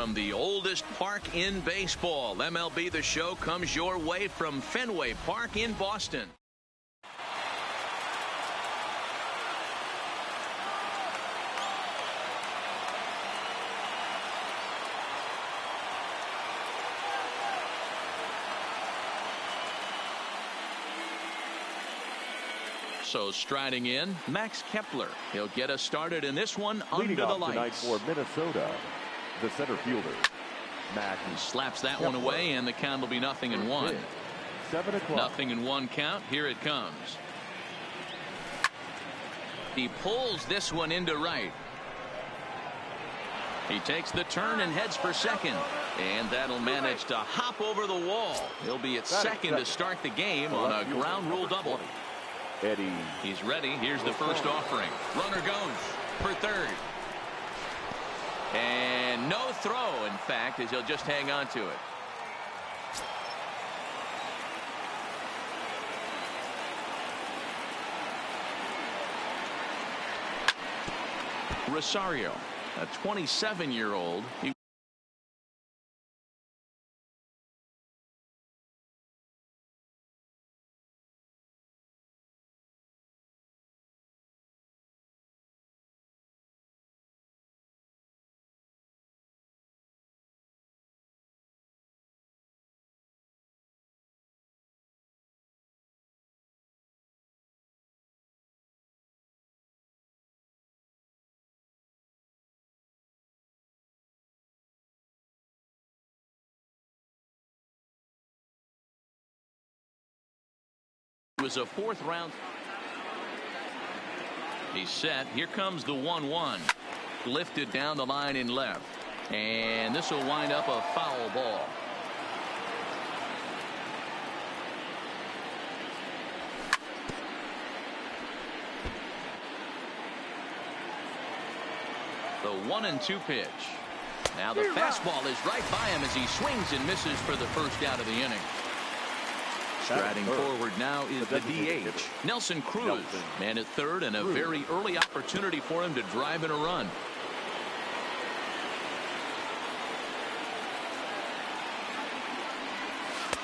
from the oldest park in baseball. MLB The Show comes your way from Fenway Park in Boston. So striding in, Max Kepler. He'll get us started in this one under the lights. Tonight for Minnesota, the center fielder, Max. He slaps that one away, and the count will be 0-1. 7 o'clock. 0-1 count. Here it comes. He pulls this one into right. He takes the turn and heads for second. And that'll manage to hop over the wall. He'll be at second to start the game on a ground rule double. Eddie. He's ready. Here's the first offering. Runner goes for third. And no throw, in fact, as he'll just hang on to it. Rosario, a 27-year-old. Was a fourth-round. He's set. Here comes the 1-1. Lifted down the line in left. And this will wind up a foul ball. The 1-2 pitch. Now the fastball is right by him as he swings and misses for the first out of the inning. Striding forward now is the DH, Nelson Cruz. Man at third, and a very early opportunity for him to drive in a run.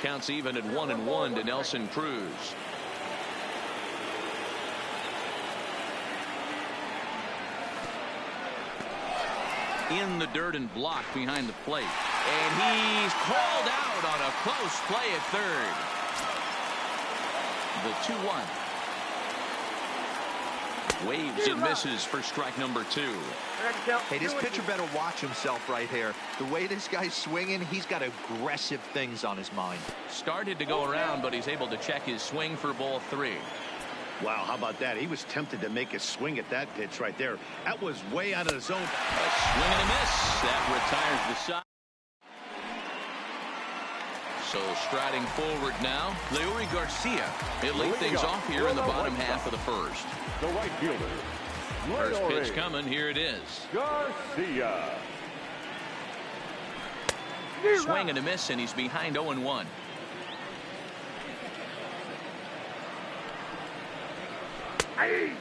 Counts even at 1-1 to Nelson Cruz. In the dirt and blocked behind the plate. And he's called out on a close play at third. The 2-1. Waves and misses for strike number 2. Hey, this pitcher better watch himself right here. The way this guy's swinging, he's got aggressive things on his mind. Started to go around, but he's able to check his swing for ball 3. Wow, how about that? He was tempted to make a swing at that pitch right there. That was way out of the zone. A swing and a miss. That retires the side. So striding forward now, Leury Garcia. He'll lead things off here in the bottom half of the first. The right fielder. First pitch coming. Here it is. Garcia. Swing and a miss, and he's behind 0-1.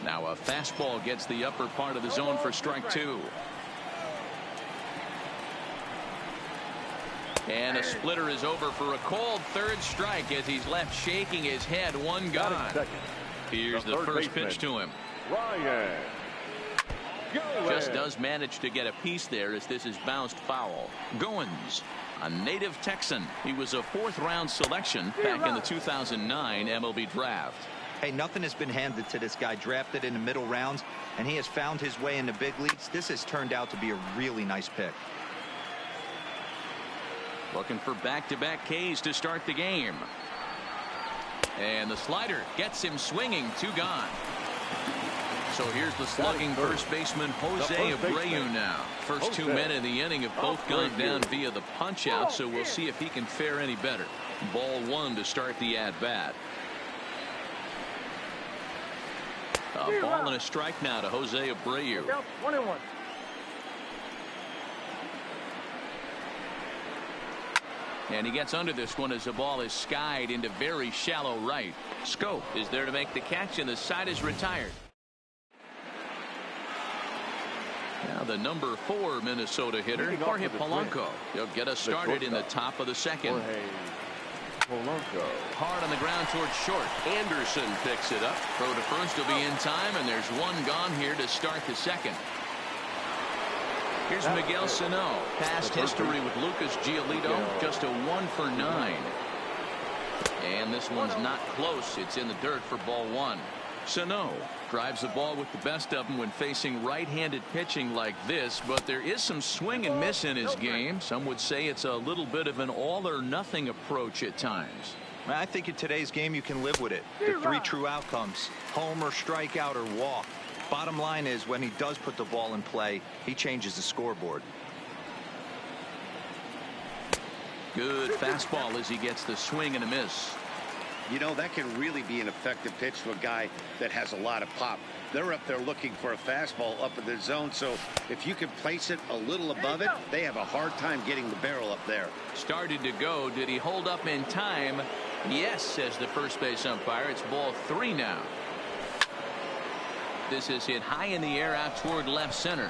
Now a fastball gets the upper part of the zone for strike 2. And a splitter is over for a called third strike as he's left shaking his head. One gone. Here's the first pitch to him. Ryan. Just does manage to get a piece there as this is bounced foul. Goins, a native Texan. He was a fourth-round selection back in the 2009 MLB draft. Hey, nothing has been handed to this guy. Drafted in the middle rounds, and he has found his way in the big leagues. This has turned out to be a really nice pick. Looking for back-to-back Ks to start the game. And the slider gets him swinging. 2 gone. So here's the slugging first baseman Jose Abreu now. First 2 men in the inning have both gone down via the punch-out, so we'll see if he can fare any better. Ball 1 to start the at-bat. A ball and a strike now to Jose Abreu. 1-1. And he gets under this one as the ball is skied into very shallow right. Scope is there to make the catch, and the side is retired. Now the number 4 Minnesota hitter, Jorge Polanco. He'll get us started in the top of the second. Polanco. Hard on the ground towards short. Anderson picks it up. Throw to first will be in time, and there's one gone here to start the second. Here's Miguel Sano. Past history with Lucas Giolito, just a 1 for 9. And this one's not close. It's in the dirt for ball 1. Sano drives the ball with the best of them when facing right-handed pitching like this, but there is some swing and miss in his game. Some would say it's a little bit of an all-or-nothing approach at times. I think in today's game you can live with it. The 3 true outcomes: home or strikeout or walk. Bottom line is, when he does put the ball in play, he changes the scoreboard. Good fastball as he gets the swing and a miss. You know, that can really be an effective pitch to a guy that has a lot of pop. They're up there looking for a fastball up in the zone, so if you can place it a little above it, they have a hard time getting the barrel up there. Started to go. Did he hold up in time? Yes, says the first base umpire. It's ball 3 now. This is hit high in the air out toward left center.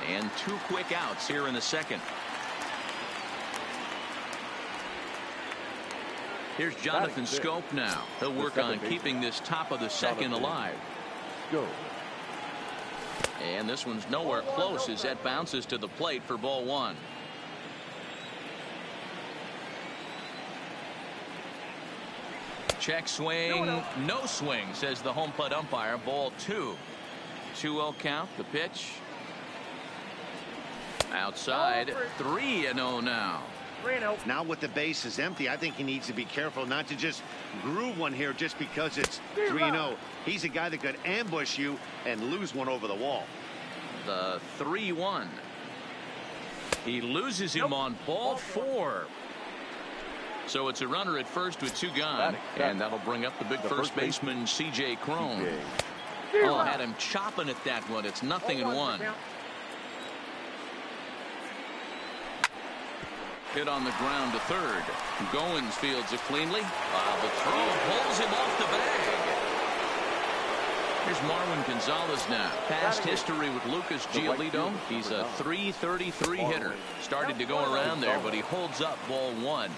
And 2 quick outs here in the second. Here's Jonathan Schoop now. He'll work on keeping this top of the second alive. And this one's nowhere close as that bounces to the plate for ball 1. Check swing. No swing, says the home plate umpire. Ball 2. 2-0 count. The pitch. Outside. 3-0 now. Now with the base is empty, I think he needs to be careful not to just groove one here just because it's 3-0. He's a guy that could ambush you and lose one over the wall. The 3-1. He loses him on ball 4. So it's a runner at first with 2 gone, and that'll bring up the big first baseman C.J. Cron. Oh, had him chopping at that one. It's 0-1. Hit on the ground to third. Goins fields it cleanly. The throw pulls him off the bag. Here's Marwin Gonzalez now. Past history with Lucas Giolito. He's a .333 hitter. Started to go around there, but he holds up ball 1.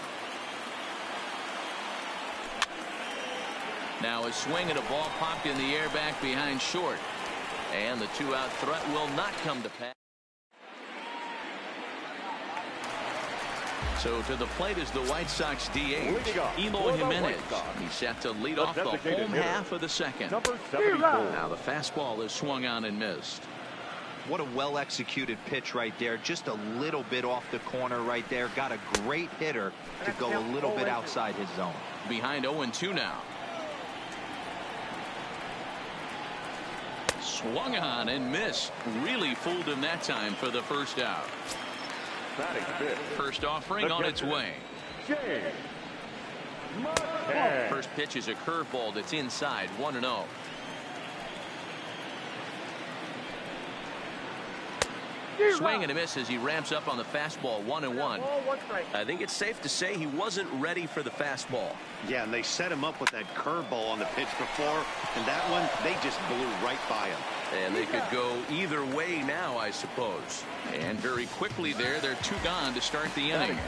Now a swing at a ball popped in the air back behind short. And the 2-out threat will not come to pass. So to the plate is the White Sox DH, Eloy Jimenez. He's set to lead off the home half of the second. Now the fastball is swung on and missed. What a well-executed pitch right there. Just a little bit off the corner right there. Got a great hitter to go a little bit outside his zone. Behind 0-2 now. Swung on and missed. Really fooled him that time for the first out. First offering on its way. First pitch is a curveball that's inside. 1-0. Swing and a miss as he ramps up on the fastball. 1-1. I think it's safe to say he wasn't ready for the fastball. Yeah, and they set him up with that curveball on the pitch before, and that one they just blew right by him. And they could go either way now, I suppose. And very quickly there, they're 2 gone to start the inning.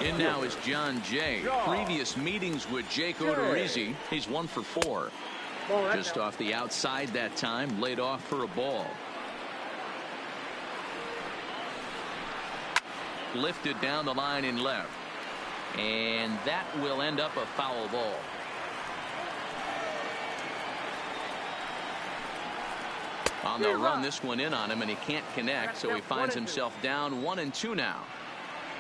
In now is John Jay. Previous meetings with Jake Odorizzi. He's 1 for 4. Just off the outside that time, laid off for a ball. Lifted down the line in left. And that will end up a foul ball. On the run, this one in on him, and he can't connect, so he finds himself down 1-2 now.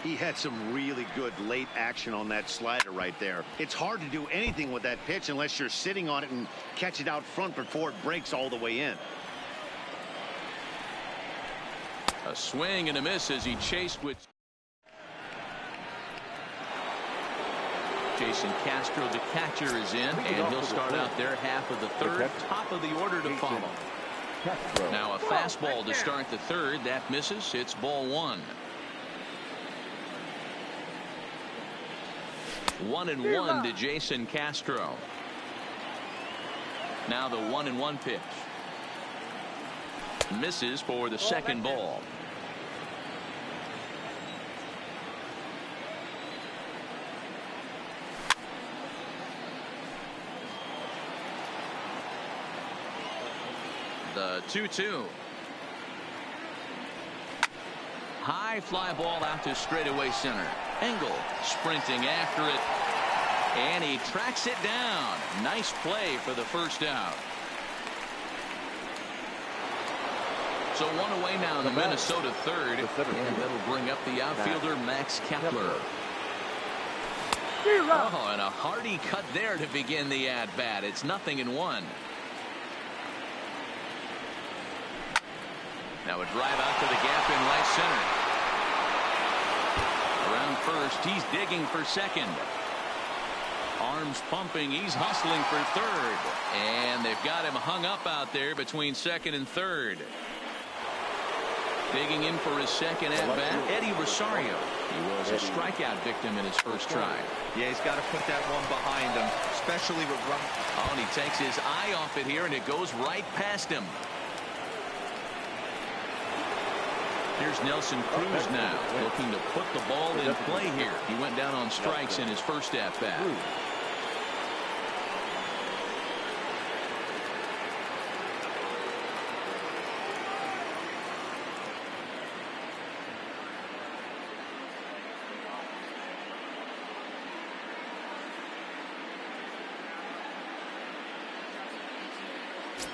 He had some really good late action on that slider right there. It's hard to do anything with that pitch unless you're sitting on it and catch it out front before it breaks all the way in. A swing and a miss as he chased with Jason Castro. The catcher is in, and he'll start out their half of the third. Top of the order to follow. Now a fastball to start the third. That misses. It's ball 1. 1-1 to Jason Castro. Now the 1-1 pitch. Misses for the second ball. The 2-2. High fly ball out to straightaway center. Engel sprinting after it. And he tracks it down. Nice play for the first out. So one away now in the Minnesota third. And that'll bring up the outfielder Max Kepler. Oh, and a hearty cut there to begin the at-bat. It's 0-1. Now a drive out to the gap in right center. Around first, he's digging for second. Arms pumping, he's hustling for third. And they've got him hung up out there between second and third. Digging in for his second at-bat, Eddie Rosario. He was a strikeout victim in his first try. Yeah, he's got to put that one behind him, especially with run. Oh, and he takes his eye off it here, and it goes right past him. Here's Nelson Cruz now, looking to put the ball in play here. He went down on strikes in his first at-bat.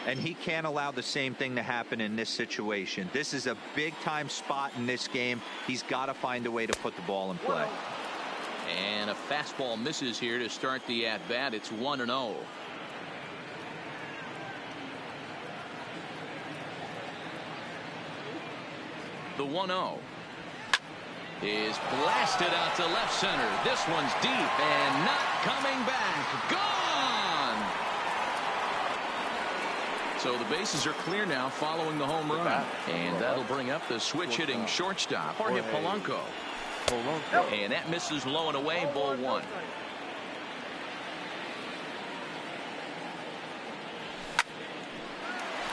And he can't allow the same thing to happen in this situation. This is a big-time spot in this game. He's got to find a way to put the ball in play. And a fastball misses here to start the at-bat. It's 1-0. The 1-0 is blasted out to left center. This one's deep and not coming back. Gone! So the bases are clear now following the home run. And that'll bring up the switch-hitting shortstop, Jorge Polanco. And that misses low and away, ball one.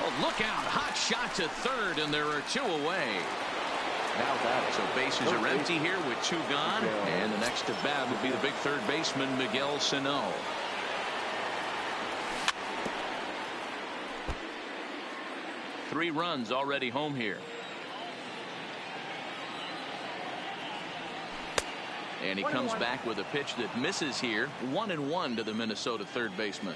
Oh, look out. Hot shot to third, and there are two away. So bases are empty here with two gone. And the next to bat will be the big third baseman, Miguel Sano. Three runs already home here. And he comes back with a pitch that misses here. 1-1 to the Minnesota third baseman.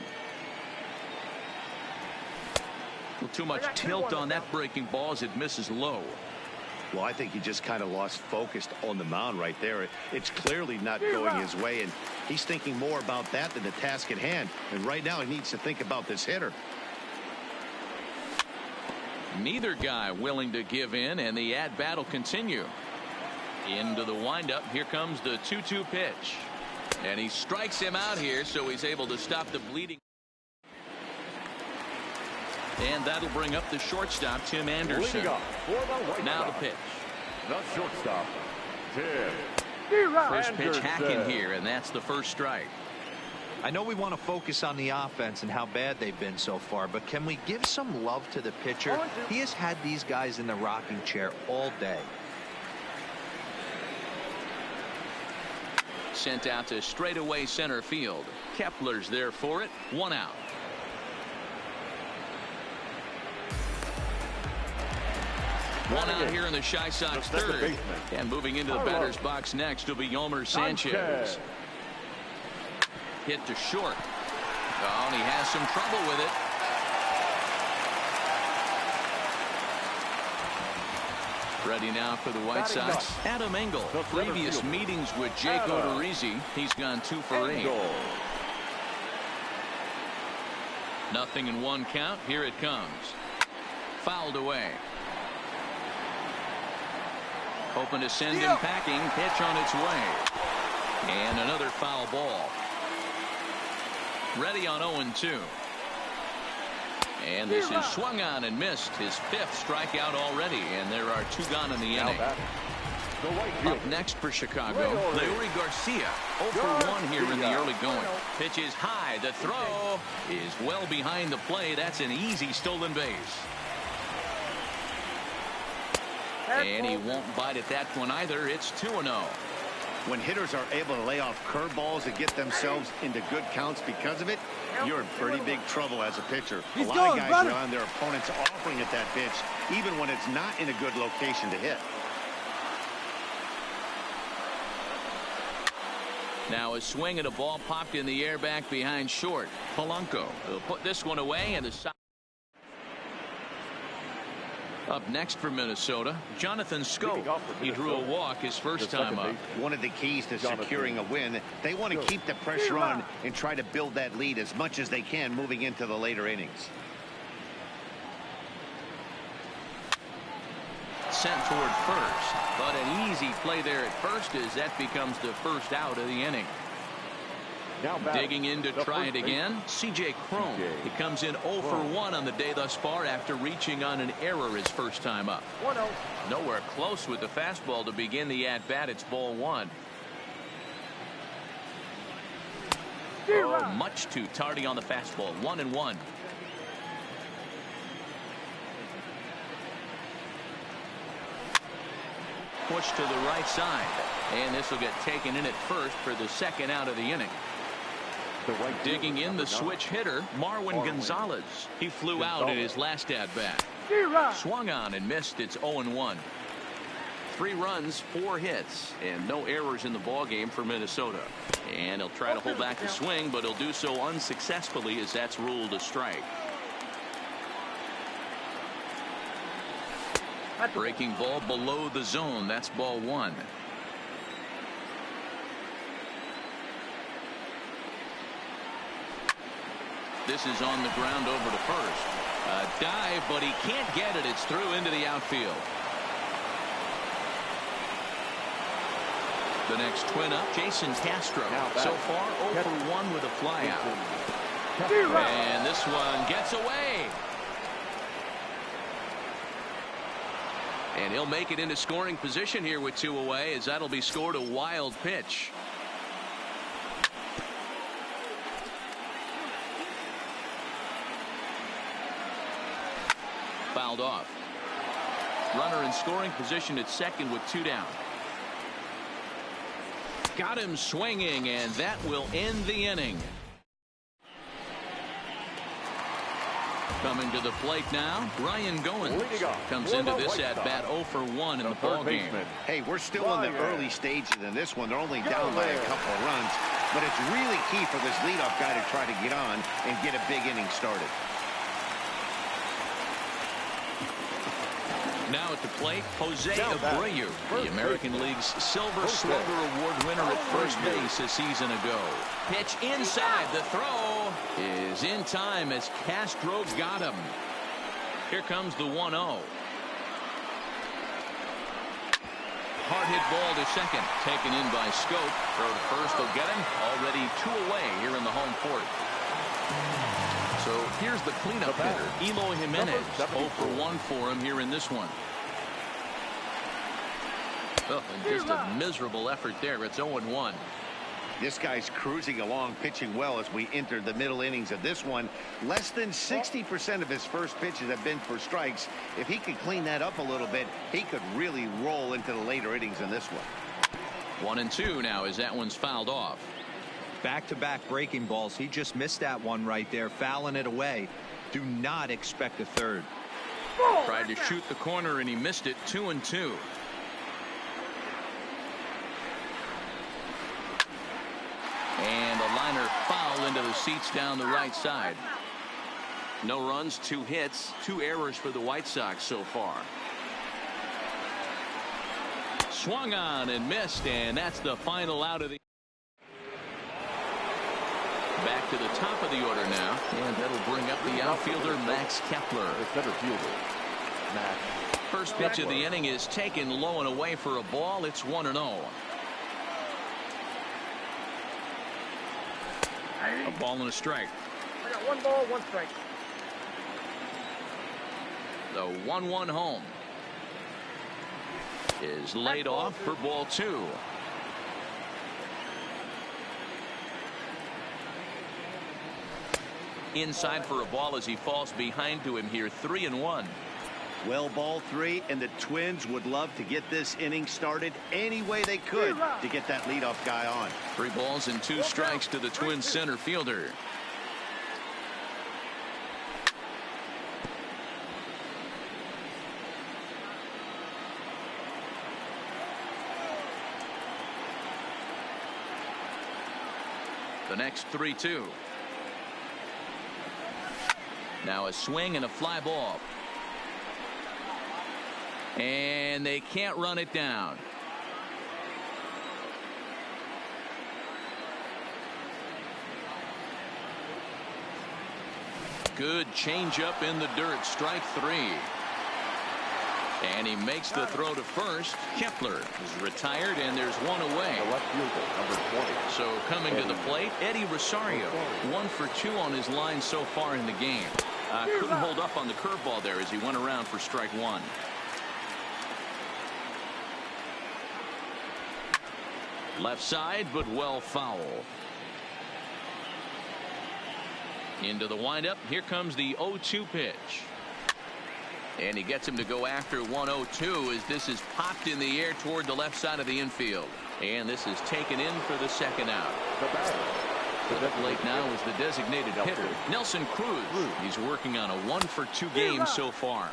Well, too much tilt on that breaking ball as it misses low. Well, I think he just kind of lost focus on the mound right there. It's clearly not going his way, and he's thinking more about that than the task at hand. And right now he needs to think about this hitter. Neither guy willing to give in, and the at-bat will continue. Into the windup. Here comes the 2-2 pitch. And he strikes him out here, so he's able to stop the bleeding. And that'll bring up the shortstop, Tim Anderson. Now the pitch. The shortstop, Tim First pitch hacking here, and that's the first strike. I know we want to focus on the offense and how bad they've been so far, but can we give some love to the pitcher? He has had these guys in the rocking chair all day. Sent out to straightaway center field. Kepler's there for it. One out. One out here in the Chi Sox third. And moving into the batter's box next will be Yolmer Sanchez. Hit to short. Oh, and he has some trouble with it. Ready now for the White Sox, Adam Engel. Previous meetings with Jake Odorizzi, he's gone 2 for 8. 0-1 count. Here it comes. Fouled away. Hoping to send him packing. Pitch on its way. And another foul ball. Ready on 0-2. And this is swung on and missed. His 5th strikeout already, and there are 2 gone in the inning. The right Up fielder. next for Chicago, Leury. Leury Garcia. 0 for 1 here in the early going. Pitch is high. The throw is well behind the play. That's an easy stolen base. And he won't bite at that one either. It's 2-0. When hitters are able to lay off curveballs and get themselves into good counts because of it, you're in pretty big trouble as a pitcher. A lot of guys are on their opponents offering at that pitch, even when it's not in a good location to hit. Now a swing at a ball popped in the air back behind short. Polanco will put this one away, and the side. Up next for Minnesota, Jonathan Schoop. He drew a walk his first time up. One of the keys to securing a win, they want to keep the pressure on and try to build that lead as much as they can moving into the later innings. Sent toward first, but an easy play there at first as that becomes the first out of the inning. Now Digging in to try it again, C.J. Cron. He comes in 0 for 1 on the day thus far after reaching on an error his first time up. 1-0. Nowhere close with the fastball to begin the at-bat. It's ball 1. Much too tardy on the fastball. 1-1. Push to the right side, and this will get taken in at first for the second out of the inning. Digging in the switch hitter, Marwin Gonzalez. He flew out in his last at-bat. Swung on and missed. It's 0-1. 3 runs, 4 hits, and no errors in the ball game for Minnesota. And he'll try to hold back the swing, but he'll do so unsuccessfully as that's ruled a strike. Breaking ball below the zone. That's ball 1. This is on the ground over to first. A dive, but he can't get it. It's through into the outfield. The next twin up, Jason Castro. So far, 0 for 1 with a flyout. And this one gets away. And he'll make it into scoring position here with 2 away, as that'll be scored a wild pitch. Fouled off. Runner in scoring position at second with 2 down. Got him swinging, and that will end the inning. Coming to the plate now, Ryan Goins comes into this at bat 0 for 1 in the ball game. Hey, we're still in the early stages in this one. They're only down by a couple of runs, but it's really key for this leadoff guy to try to get on and get a big inning started. Now at the plate, Jose Abreu, the American League's Silver Slugger Award winner at first base a season ago. Pitch inside. The throw is in time as Castro got him. Here comes the 1-0. Hard hit ball to second. Taken in by Schoop. Throw to first will get him. Already 2 away here in the home fourth. So here's the cleanup hitter, Eloy Jimenez. 0 for 1 for him here in this one. Oh, and just a miserable effort there. It's 0-1. This guy's cruising along, pitching well as we enter the middle innings of this one. Less than 60% of his first pitches have been for strikes. If he could clean that up a little bit, he could really roll into the later innings in this one. 1-2 now as that one's fouled off. Back-to-back breaking balls. He just missed that one right there, fouling it away. Do not expect a third. Tried to shoot the corner and he missed it. 2-2. And a liner foul into the seats down the right side. No runs, 2 hits, 2 errors for the White Sox so far. Swung on and missed, and that's the final out of the. Back to the top of the order now, and that'll bring up the outfielder Max Kepler. The center fielder, Max. First pitch of the inning is taken low and away for a ball. It's 1-0. A ball and a strike. I got 1 ball, 1 strike. The 1-1 home. is laid off for ball 2. Inside for a ball as he falls behind to him here. 3-1. Well, ball 3, and the Twins would love to get this inning started any way they could to get that leadoff guy on. 3 balls and 2 strikes to the Twins center fielder. The next 3-2. Now a swing and a fly ball. And they can't run it down. Good changeup in the dirt. Strike 3. And he makes the throw to first. Kepler is retired, and there's one away. The left fielder, number 20. So coming to the plate, Eddie Rosario. 1 for 2 on his line so far in the game. Couldn't hold up on the curveball there as he went around for strike 1. Left side, but well foul. Into the windup. Here comes the 0-2 pitch. And he gets him to go after 1-0-2 as this is popped in the air toward the left side of the infield. And this is taken in for the second out. To the plate now is the designated hitter, Nelson Cruz. He's working on a 1 for 2 game so far.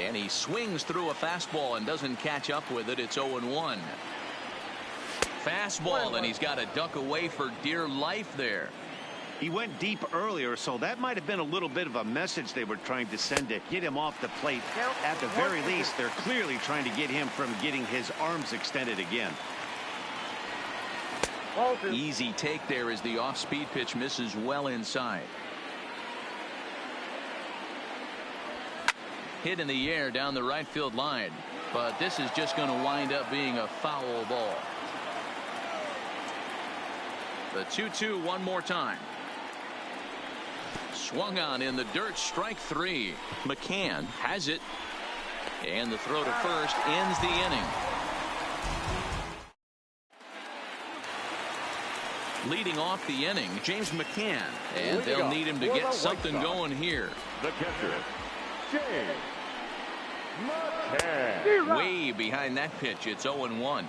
And he swings through a fastball and doesn't catch up with it. It's 0-1. Fastball, and he's got to duck away for dear life there. He went deep earlier, so that might have been a little bit of a message they were trying to send to get him off the plate. At the very least, they're clearly trying to get him from getting his arms extended again. Easy take there as the off-speed pitch misses well inside. Hit in the air down the right field line, but this is just going to wind up being a foul ball. The 2-2 one more time. Swung on in the dirt. Strike 3. McCann has it, and the throw to first ends the inning. Leading off the inning, James McCann, and they'll need him to get something going here. The catcher, James McCann. Way behind that pitch. It's 0-1.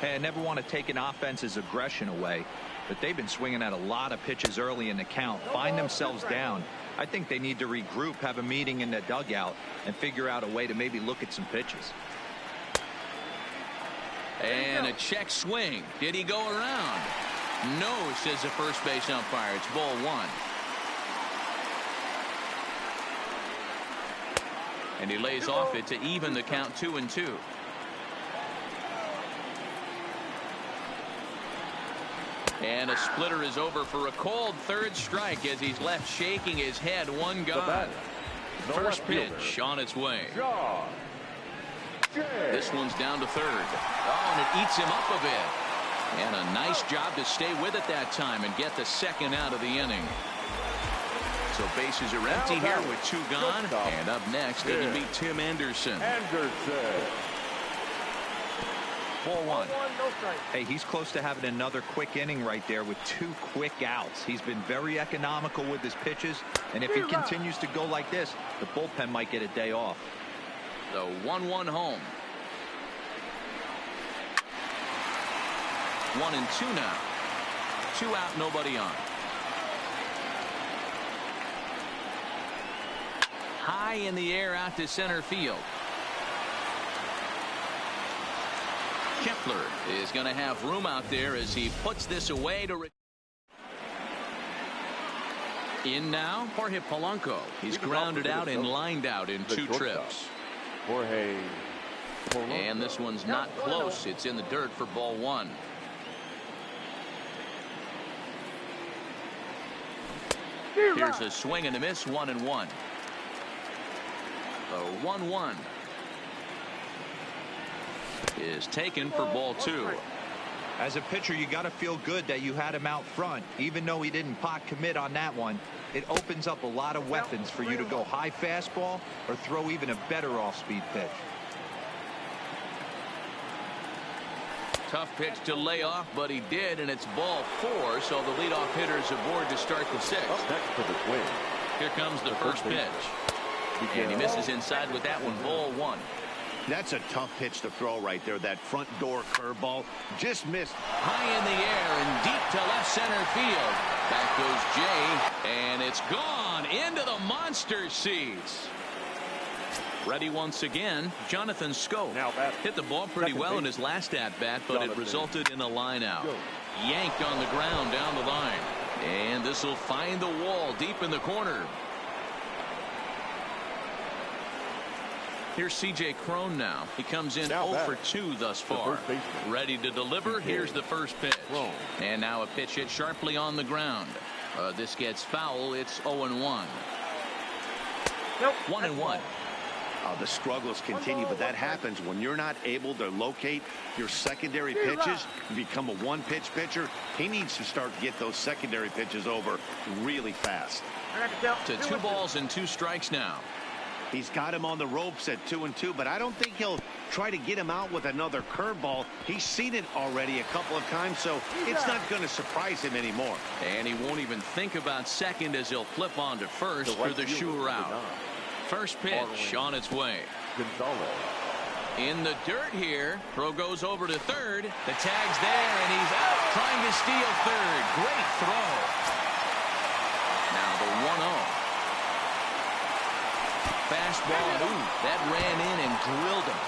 Hey, I never want to take an offense's aggression away, but they've been swinging at a lot of pitches early in the count. Find themselves down. I think they need to regroup, have a meeting in the dugout, and figure out a way to maybe look at some pitches. And a check swing. Did he go around? No, says the first base umpire. It's ball 1. And he lays off it to even the count 2-2. And a splitter is over for a cold third strike as he's left shaking his head. One gone. First pitch on its way. This one's down to third. Oh, and it eats him up a bit. And a nice job to stay with it that time and get the second out of the inning. So bases are empty here with 2 gone. And up next, it'll be Tim Anderson. Ball 1. Hey, he's close to having another quick inning right there with 2 quick outs. He's been very economical with his pitches, and if he continues to go like this, the bullpen might get a day off. The 1-1 home. 1-2 now. 2 out, nobody on. High in the air out to center field. Kepler is going to have room out there as he puts this away to in now. Jorge Polanco. He's grounded out and lined out in 2 trips. Jorge Polanco. And this one's not close. It's in the dirt for ball 1. Here's a swing and a miss. 1-1. The 1-1 is taken for ball 2. As a pitcher, you got to feel good that you had him out front. Even though he didn't pot commit on that one, it opens up a lot of weapons for you to go high fastball or throw even a better off-speed pitch. Tough pitch to lay off, but he did, and it's ball 4, so the leadoff hitter is aboard to start the 6th. Up next for the Twins. Here comes the first pitch. And he misses inside with that one, ball 1. That's a tough pitch to throw right there. That front door curveball just missed. High in the air and deep to left center field. Back goes Jay, and it's gone into the monster seats. Ready once again, Jonathan Schoop. Hit the ball pretty well in his last at-bat, but it resulted in a line out. Yanked on the ground down the line. And this will find the wall deep in the corner. Here's C.J. Cron now. He comes in 0 for 2 thus far. Ready to deliver. Here's the first pitch. And now a pitch hit sharply on the ground. This gets foul. It's 0-1. 1-1. The struggles continue, but that happens when you're not able to locate your secondary pitches. You become a one-pitch pitcher. He needs to start to get those secondary pitches over really fast. To 2 balls and 2 strikes now. He's got him on the ropes at 2-2, but I don't think he'll try to get him out with another curveball. He's seen it already a couple of times, so it's not going to surprise him anymore. And he won't even think about second as he'll flip on to first for the sure out. First pitch on its way. In the dirt here. Throw goes over to third. The tag's there, and he's out trying to steal third. Great throw. Now the 1-0. Fastball move. That ran in and drilled him.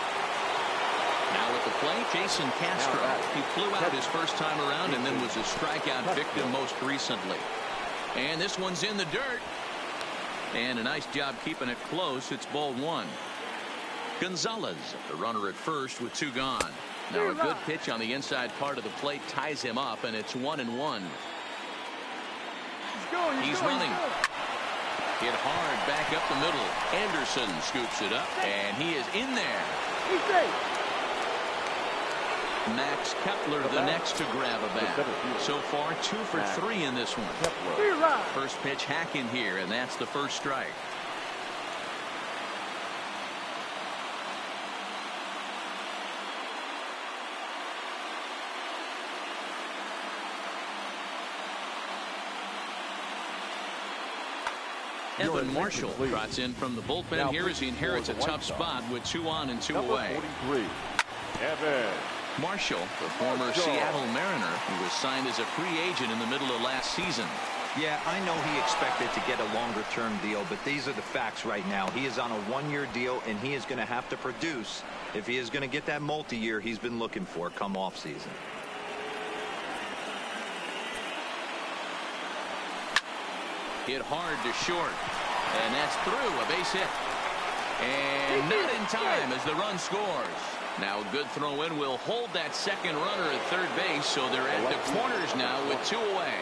Now at the plate, Jason Castro. He flew out his first time around and then was a strikeout victim most recently. And this one's in the dirt. And a nice job keeping it close. It's ball 1. Gonzalez, the runner at first with 2 gone. Now a good pitch on the inside part of the plate ties him up, and it's 1-1. He's running. Hit hard back up the middle. Anderson scoops it up, and he is in there. Max Kepler the next to grab a bat. So far 2 for 3 in this one. First pitch hacking here, and that's the first strike. Evan Marshall trots in from the bullpen here as he inherits a tough spot with 2 on and 2 away. Evan Marshall, the former Seattle Mariner, who was signed as a free agent in the middle of last season. Yeah, I know he expected to get a longer-term deal, but these are the facts right now. He is on a 1-year deal, and he is going to have to produce if he is going to get that multi-year he's been looking for come off season. Hit hard to short, and that's through, a base hit. And not in time as the run scores. Now a good throw in will hold that second runner at third base, so they're at the corners now with 2 away.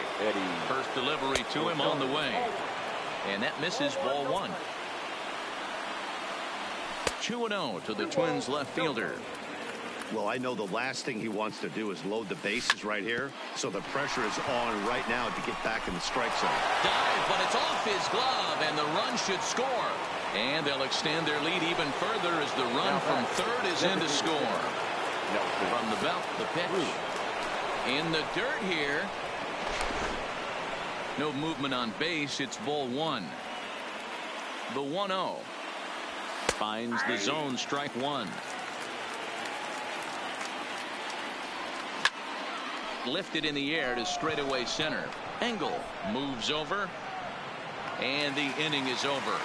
First delivery to him on the way. And that misses ball 1. 2-0 to the Twins left fielder. Well, I know the last thing he wants to do is load the bases right here, so the pressure is on right now to get back in the strike zone. Dive, but it's off his glove, and the run should score. And they'll extend their lead even further as the run from third is in to score. From the belt, the pitch. In the dirt here. No movement on base. It's ball 1. The 1-0. Finds the zone, strike 1. Lifted in the air to straightaway center. Engel moves over. And the inning is over.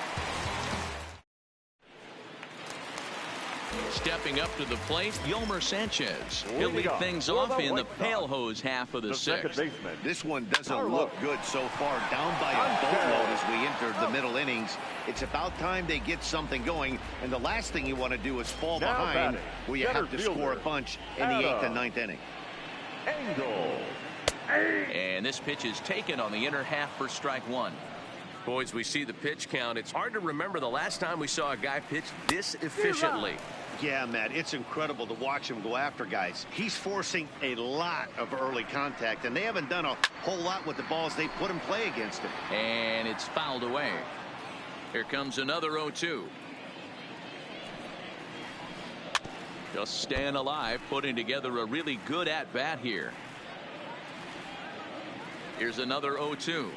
Stepping up to the plate, Yolmer Sanchez. He'll lead things off in the pale hose half of the 6th. This one doesn't look good so far. Down by a boatload as we enter the middle innings. It's about time they get something going, and the last thing you want to do is fall behind where you have to score a bunch in the 8th and 9th inning. And this pitch is taken on the inner half for strike 1. Boys, we see the pitch count. It's hard to remember the last time we saw a guy pitch this efficiently. Yeah, Matt, it's incredible to watch him go after guys. He's forcing a lot of early contact, and they haven't done a whole lot with the balls they put in play against him. And it's fouled away. Here comes another 0-2. Just staying alive, putting together a really good at-bat here. Here's another 0-2.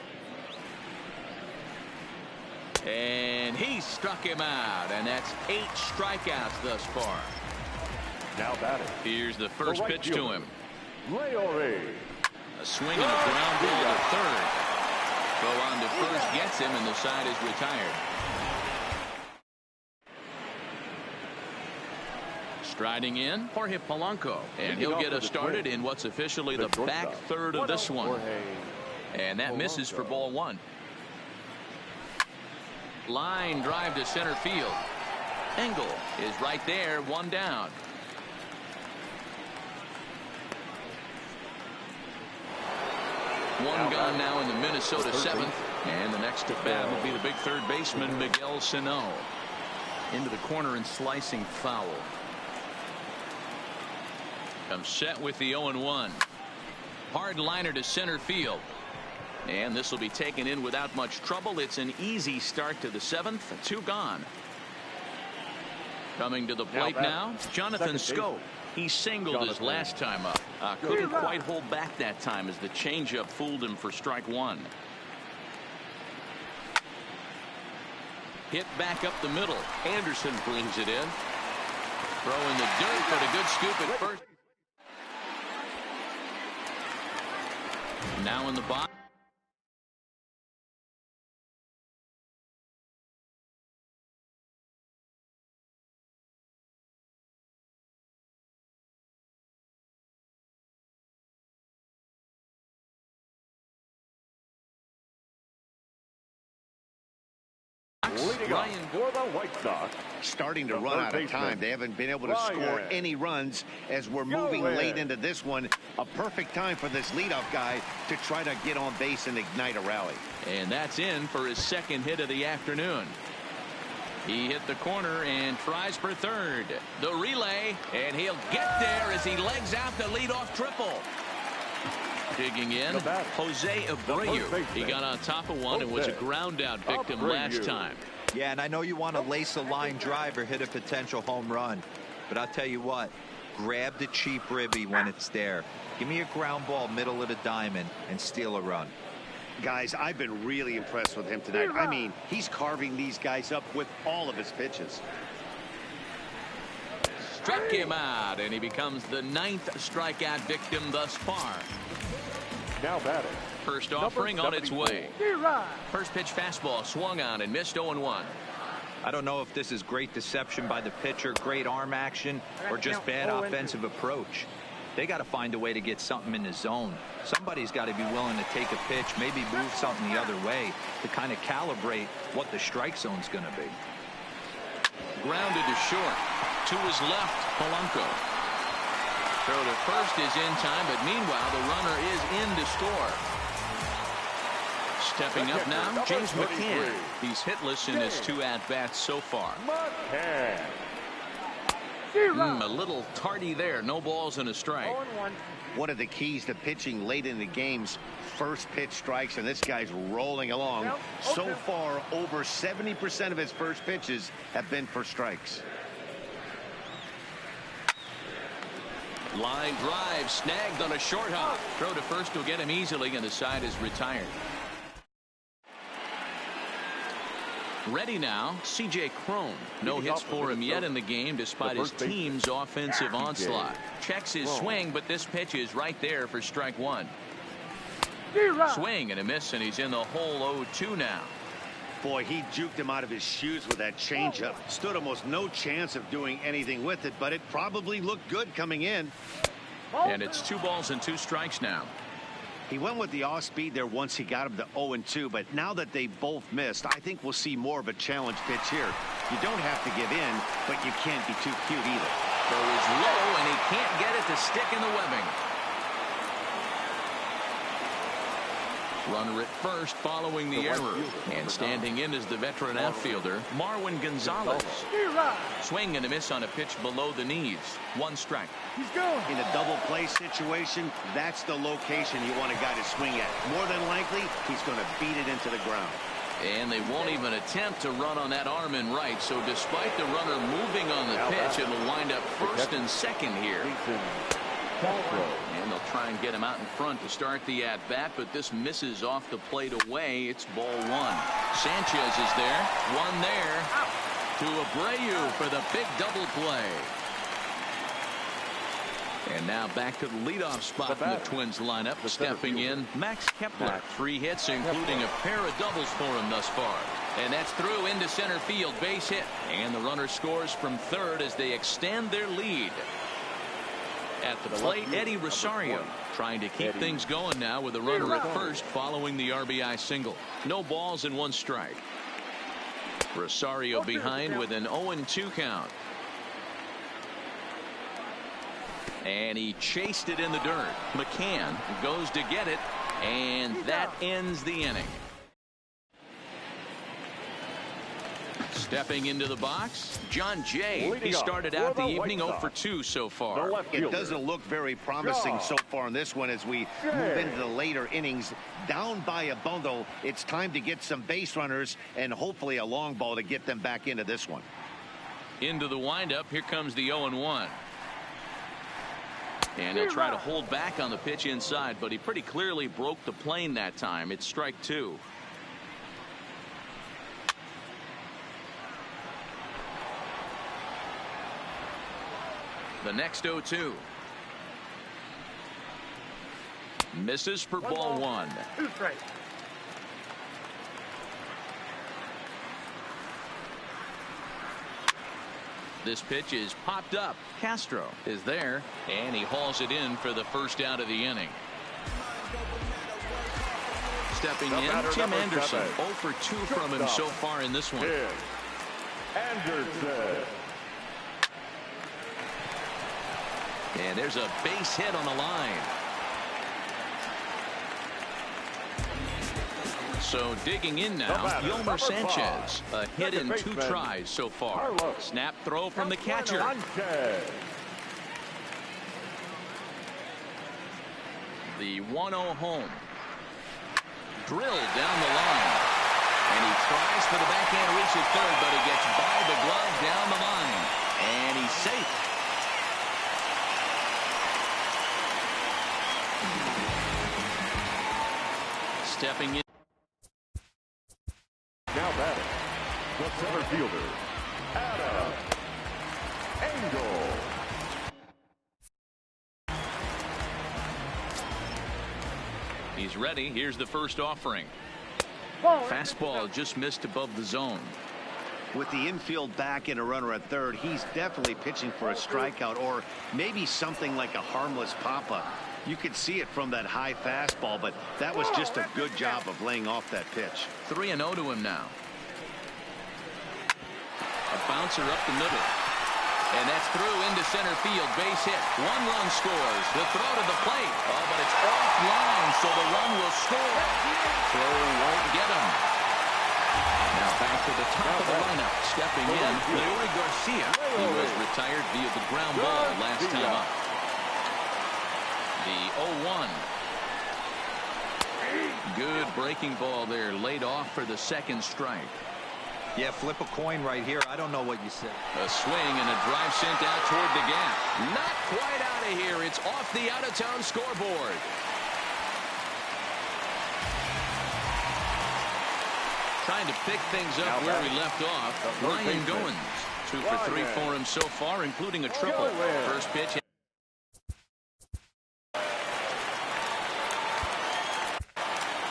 And he struck him out, and that's 8 strikeouts thus far. Now batting. Here's the first pitch to him. Leore. A swing and a ground ball to third. Throw on to first gets him, and the side is retired. Striding in, Jorge Polanco, and he'll get us started in what's officially the back third of this one. And that misses for ball 1. Line drive to center field. Engel is right there, 1 down. One gone now in the Minnesota 7th. And the next at bat will be the big third baseman, Miguel Sano. Into the corner and slicing foul. Comes set with the 0-1. Hard liner to center field. And this will be taken in without much trouble. It's an easy start to the 7th. 2 gone. Coming to the plate now, Jonathan Schoop. He singled his last time up. Couldn't quite hold back that time as the changeup fooled him for strike 1. Hit back up the middle. Anderson brings it in. Throw in the dirt, but a good scoop at first. Now in the box. Ryan for the White Sox. Starting to run out of time. They haven't been able to score any runs as we're moving late into this one. A perfect time for this leadoff guy to try to get on base and ignite a rally. And that's in for his second hit of the afternoon. He hit the corner and tries for third. The relay, and he'll get there as he legs out the leadoff triple. Digging in, Jose Abreu. He got on top of one and was a ground out victim last time. Yeah, and I know you want to lace a line drive or hit a potential home run, but I'll tell you what, grab the cheap ribby when it's there. Give me a ground ball middle of the diamond and steal a run. Guys, I've been really impressed with him tonight. I mean, he's carving these guys up with all of his pitches. Struck him out, and he becomes the 9th strikeout victim thus far. Now batting. First offering on its way. First pitch fastball swung on and missed 0-1. I don't know if this is great deception by the pitcher, great arm action, or just bad offensive approach. They got to find a way to get something in the zone. Somebody's got to be willing to take a pitch, maybe move something the other way to kind of calibrate what the strike zone's going to be. Grounded to short. To his left, Polanco. Throw to first is in time, but meanwhile the runner is in to score. Stepping up now, James McCann. He's hitless in his 2 at-bats so far. A little tardy there. No balls and a strike. One of the keys to pitching late in the game's first pitch strikes, and this guy's rolling along. So far, over 70% of his first pitches have been for strikes. Line drive snagged on a short hop. Throw to first will get him easily, and the side is retired. Ready now, C.J. Cron. No hits for him yet in the game despite his team's offensive onslaught. Checks his swing, but this pitch is right there for strike 1. Swing and a miss, and he's in the hole 0-2 now. Boy, he juked him out of his shoes with that changeup. Stood almost no chance of doing anything with it, but it probably looked good coming in. And it's 2 balls and 2 strikes now. He went with the off speed there once he got him to 0-2, but now that they both missed, I think we'll see more of a challenge pitch here. You don't have to give in, but you can't be too cute either. Throw is low, and he can't get it to stick in the webbing. Runner at first following the error. And standing in is the veteran outfielder, Marwin Gonzalez. Swing and a miss on a pitch below the knees. 1 strike. In a double play situation, that's the location you want a guy to swing at. More than likely, he's going to beat it into the ground. And they won't even attempt to run on that arm and right. So despite the runner moving on the pitch, it'll wind up first and second here. And they'll try and get him out in front to start the at-bat, but this misses off the plate away. It's ball one. Sanchez is there. One there to Abreu for the big double play. And now back to the leadoff spot in the Twins lineup. Stepping in, Max Kepler. 3 hits, including a pair of doubles for him thus far. And that's through into center field. Base hit. And the runner scores from third as they extend their lead. At the plate, Eddie Rosario trying to keep things going now with a runner at first following the RBI single. No balls and 1 strike. Rosario behind with an 0-2 count. And he chased it in the dirt. McCann goes to get it, and that ends the inning. Stepping into the box, John Jay. He started out the evening 0 for 2 so far. It doesn't look very promising so far in this one as we move into the later innings. Down by a bundle, it's time to get some base runners and hopefully a long ball to get them back into this one. Into the windup, here comes the 0-1. And he'll try to hold back on the pitch inside, but he pretty clearly broke the plane that time. It's strike 2. The next 0-2. Misses for ball 1. 2 strikes. This pitch is popped up. Castro is there, and he hauls it in for the first out of the inning. Stepping in, Tim Anderson. 0 for 2 from him so far in this one. Anderson. And there's a base hit on the line. So digging in now, Yolmer Sanchez. A hit in 2 tries so far. Snap throw from the catcher. The 1-0 home. Drilled down the line. And he tries for the backhand reach at third, but he gets by the glove down the line. And he's safe. Stepping in. Now batting, the center fielder, Adam Engel. He's ready. Here's the first offering. Fastball just missed above the zone. With the infield back and a runner at third, he's definitely pitching for a strikeout or maybe something like a harmless pop-up. You could see it from that high fastball, but that was just a good job of laying off that pitch. 3-0 to him now. A bouncer up the middle. And that's through into center field. Base hit. 1 run scores. The throw to the plate. Oh, but it's offline, so the run will score. Throw won't get him. Now back to the top of the lineup. Stepping in, Leury Garcia. He was retired via the ground ball last time up. The 0-1. Good breaking ball there. Laid off for the second strike. Yeah, flip a coin right here. I don't know what you said. A swing and a drive sent out toward the gap. Not quite out of here. It's off the out-of-town scoreboard. Trying to pick things up where we left off. Ryan Goins. 2 for 3 for him so far, including a triple. First pitch.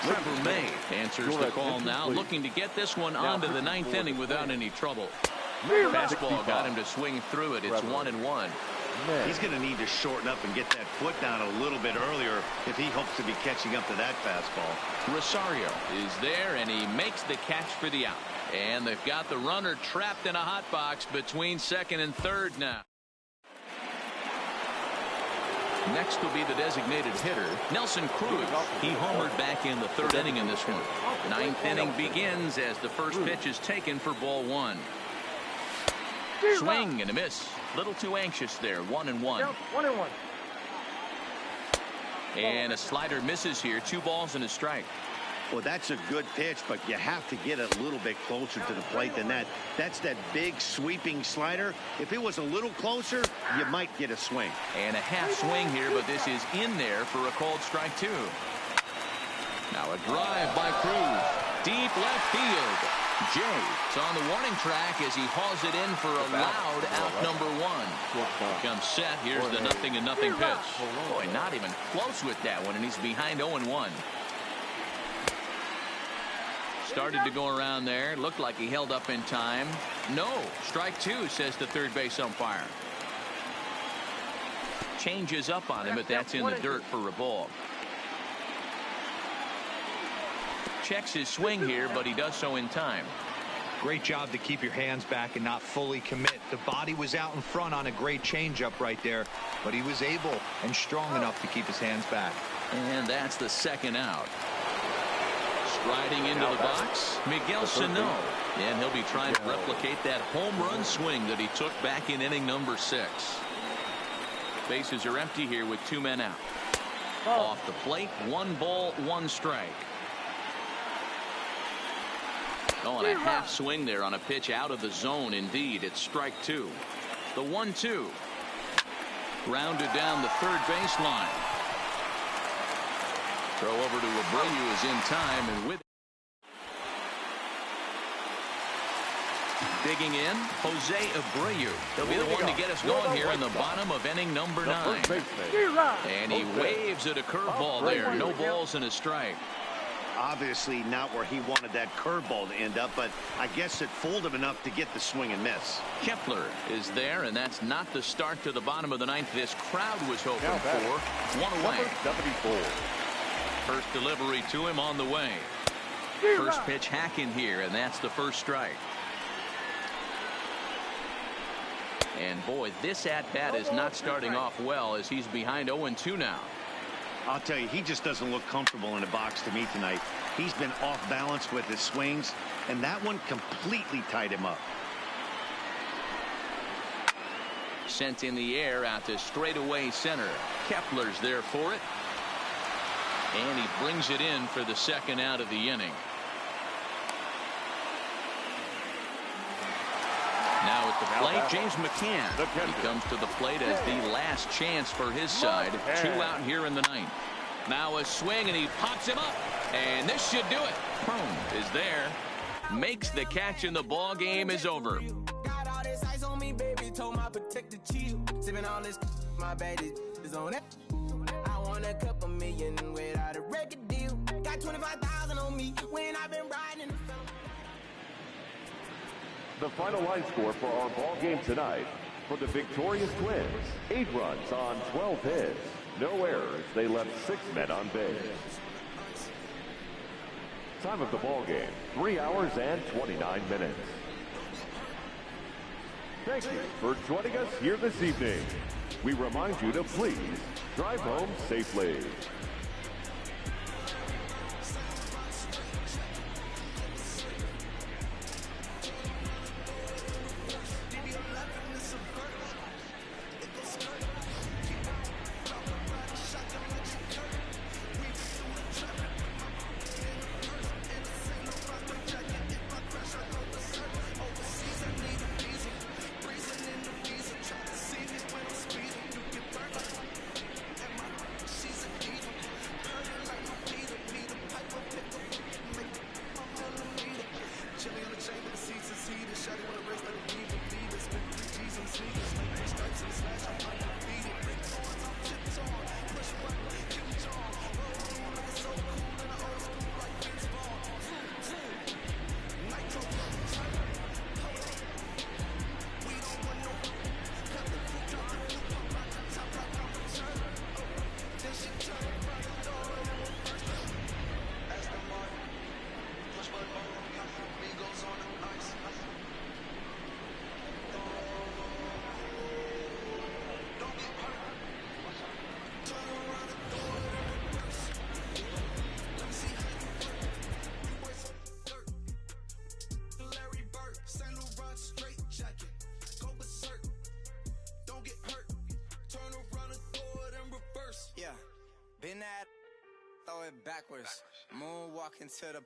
Trevor May answers the call now, looking to get this one onto the 9th inning without any trouble. Fastball got him to swing through it. It's 1-1. He's going to need to shorten up and get that foot down a little bit earlier if he hopes to be catching up to that fastball. Rosario is there, and he makes the catch for the out. And they've got the runner trapped in a hot box between second and third now. Next will be the designated hitter, Nelson Cruz. He homered back in the 3rd inning in this one. 9th inning begins as the first pitch is taken for ball 1. Swing and a miss. Little too anxious there. 1-1. 1-1. And a slider misses here. 2 balls and a strike. Well, that's a good pitch, but you have to get it a little bit closer to the plate than that. That's that big sweeping slider. If it was a little closer, you might get a swing. And a half swing here, but this is in there for a called strike 2. Now a drive by Cruz. Deep left field. Jay is on the warning track as he hauls it in for a loud out number 1. Comes set. Here's the 0-0 pitch. Boy, not even close with that one, and he's behind 0-1. Started to go around there. Looked like he held up in time. No. Strike 2, says the third base umpire. Changes up on him, but that's in the dirt for a ball. Checks his swing here, but he does so in time. Great job to keep your hands back and not fully commit. The body was out in front on a great changeup right there, but he was able and strong enough to keep his hands back. And that's the second out. Striding into the box, Miguel Sano. And he'll be trying to replicate that home run swing that he took back in inning number 6. Bases are empty here with 2 men out. Off the plate, 1 ball, 1 strike. Oh, and a half swing there on a pitch out of the zone. Indeed, it's strike 2. The 1-2. Grounded down the third baseline. Throw over to Abreu is in time, and with digging in, Jose Abreu. He'll be the one to get us going here in the bottom of inning number 9. And he waves at a curveball there. No balls and a strike. Obviously not where he wanted that curveball to end up, but I guess it fooled him enough to get the swing and miss. Kepler is there, and that's not the start to the bottom of the 9th this crowd was hoping for. 1 away. 74. First delivery to him on the way. First pitch hacking here, and that's the first strike. And boy, this at-bat is not starting off well as he's behind 0-2 now. I'll tell you, he just doesn't look comfortable in the box to me tonight. He's been off balance with his swings, and that one completely tied him up. Sent in the air out to straightaway center. Kepler's there for it. And he brings it in for the second out of the inning. Now at the plate, James McCann. He comes to the plate as the last chance for his side. 2 out here in the 9th. Now a swing, and he pops him up. And this should do it. Cron is there. Makes the catch, and the ball game is over. Got all this ice on me, baby. Told my protector chill. Sipping all this, my baby is on it. I want a couple million without a record deal. Got 25,000 on me when I've been riding in the sun. The final line score for our ball game tonight. For the victorious Twins, 8 runs on 12 hits. No errors. They left 6 men on base. Time of the ball game, 3 hours and 29 minutes. Thank you for joining us here this evening. We remind you to please drive home safely. Been at, throw it backwards. Moonwalking to the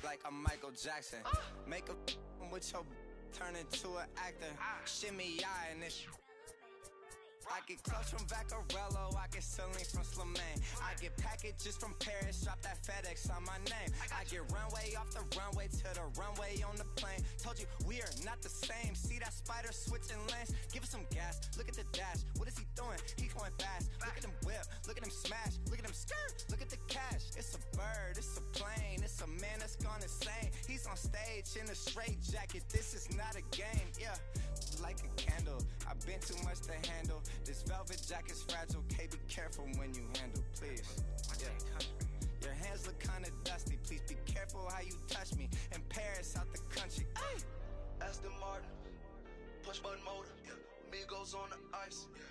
like I'm Michael Jackson. Make a with your turn into an actor. Shimmy eye and this. I get clothes from Vaccarello, I get Celine from Slimane. I get packages from Paris, drop that FedEx on my name. I get runway off the runway to the runway on the plane. Told you we are not the same. See that spider switching lanes? Give us some gas, look at the dash. What is he doing? He going fast. Look at him whip, look at him smash. Look at him skirt, look at the cash. It's a bird, it's a plane. It's a man that's gone insane. He's on stage in a straight jacket. This is not a game, yeah. Like a candle, I've been too much to handle. This velvet jacket's fragile, okay, be careful when you handle, please. Yeah. Your hands look kinda dusty, please be careful how you touch me. In Paris, out the country, ay! Aston Martin, push button motor, yeah. Migos on the ice, yeah.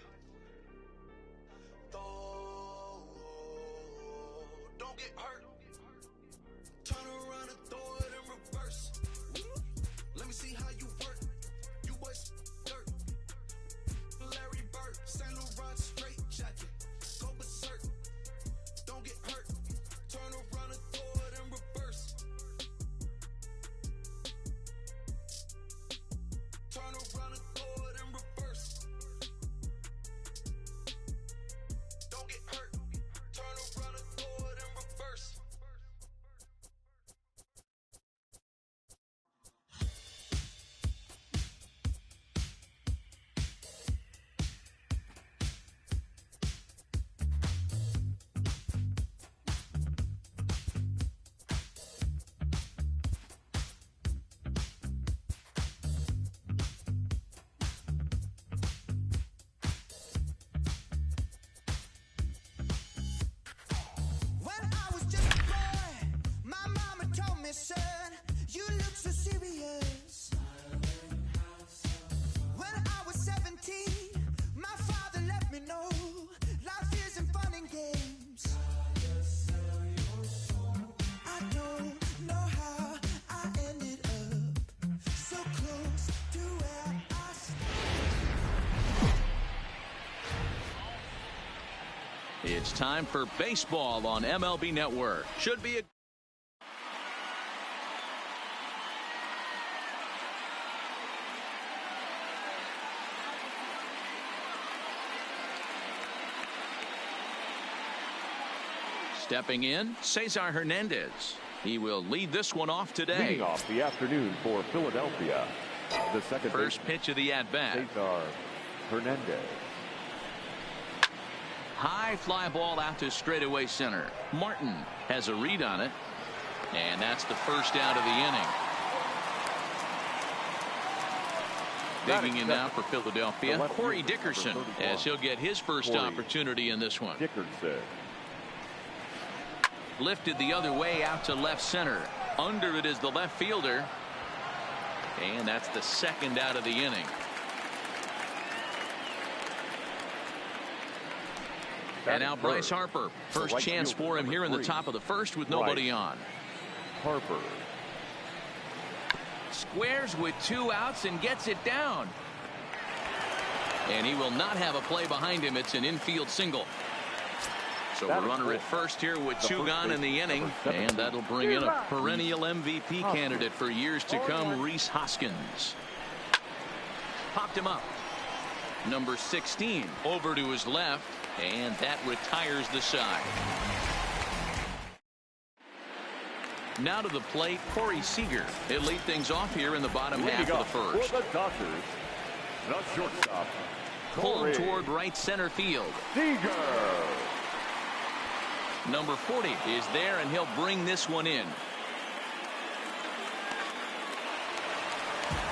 Don't get hurt. Turn around and throw it in reverse. Let me see how you work. You boys dirt. Larry Bird, Saint Laurent straight jacket. Go berserk. Don't get hurt. Turn around and throw it in reverse. Turn around and throw it in reverse. Don't get hurt. Turn around and throw it in reverse. When I was just a boy, my mama told me, son, you look so serious. When I was 17, my father let me know life isn't fun and games. I don't know how I ended up so close to where I started. It's time for baseball on MLB Network. Should be a stepping in, Cesar Hernandez. He will lead this one off today. Leading off the afternoon for Philadelphia, the second First pitch of the at-bat. Cesar Hernandez. High fly ball out to straightaway center. Martin has a read on it, and that's the first out of the inning. Digging in now for Philadelphia, Corey Dickerson, as he'll get his first opportunity in this one. Dickerson. Lifted the other way out to left center. Under it is the left fielder, and that's the second out of the inning. And now Bryce Harper. First chance for him here in the top of the first with nobody on. Harper. Squares with 2 outs and gets it down. And he will not have a play behind him. It's an infield single. So a runner at first here with 2 gone in the inning. And that'll bring in a perennial MVP candidate for years to come, Rhys Hoskins. Popped him up. Number 16 over to his left. And that retires the side. Now to the plate, Corey Seager. He'll lead things off here in the bottom half of the first. For the Dodgers, the shortstop, Pulled toward right center field. Seager. Number 40 is there, and he'll bring this one in.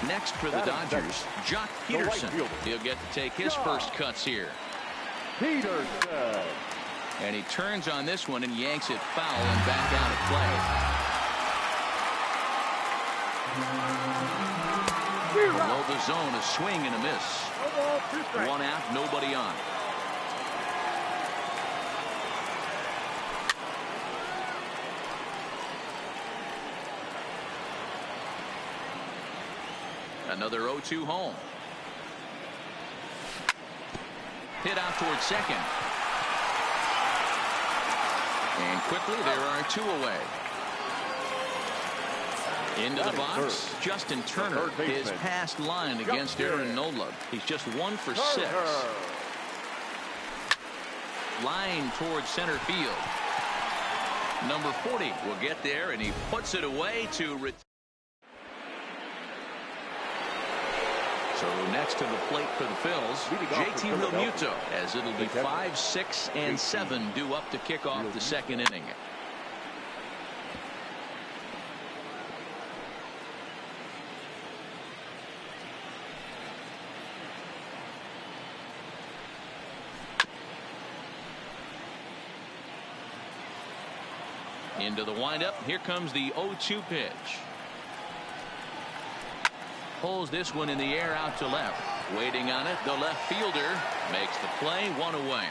Next for the Dodgers, Jock Peterson. He'll get to take his first cuts here. Peterson. And he turns on this one and yanks it foul and back out of play. Below the zone, a swing and a miss. 1 out, nobody on. Another 0-2 home. Hit out towards second. And quickly, there are 2 away. Into the box, Justin Turner. His past line against Aaron Nola. He's just 1 for 6. Line towards center field. Number 40 will get there, and he puts it away to. So next to the plate for the Phils, JT Realmuto, as it'll be 5, 6, and 7 due up to kick off the second inning. Into the windup. Here comes the 0-2 pitch. Pulls this one in the air out to left. Waiting on it, the left fielder makes the play, 1 away.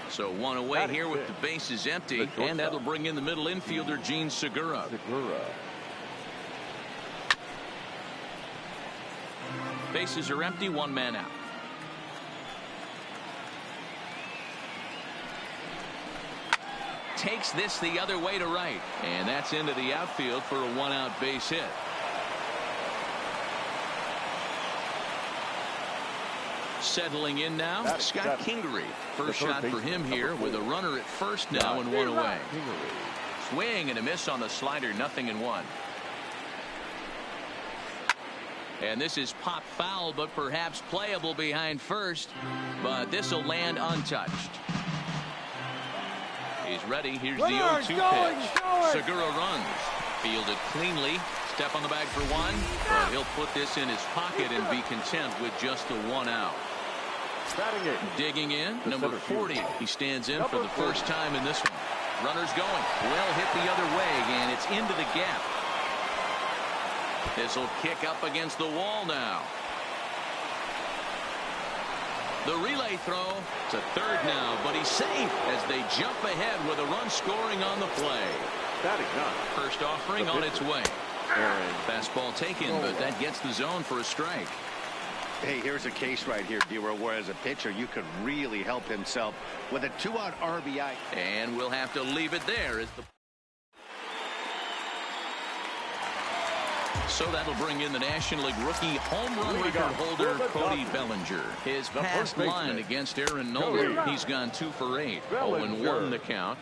So 1 away here with the bases empty, and that'll bring in the middle infielder, Gene Segura. Bases are empty, 1 man out. Takes this the other way to right, and that's into the outfield for a 1-out base hit. Settling in now, Scott Kingery. First shot for him here with a runner at first now and 1 away. Swing and a miss on the slider, 0-1. And this is pop foul, but perhaps playable behind first, but this will land untouched. He's ready. Here's the 0-2 pitch. Segura runs. Fielded cleanly. Step on the bag for 1. But he'll put this in his pocket and be content with just a 1 out. Digging in, number 40. He stands in for the first time in this one. Runner's going. Well hit the other way, and it's into the gap. This will kick up against the wall now. The relay throw to third now, but he's safe as they jump ahead with a run scoring on the play. First offering on its way. Fastball taken, but that gets the zone for a strike. Hey, here's a case right here, D. where as a pitcher you could really help himself with a 2-out RBI. And we'll have to leave it there as the. So that'll bring in the National League rookie home run record holder Cody Bellinger. His past line against Aaron Nola, he's gone 2 for 8. 0-1 the count.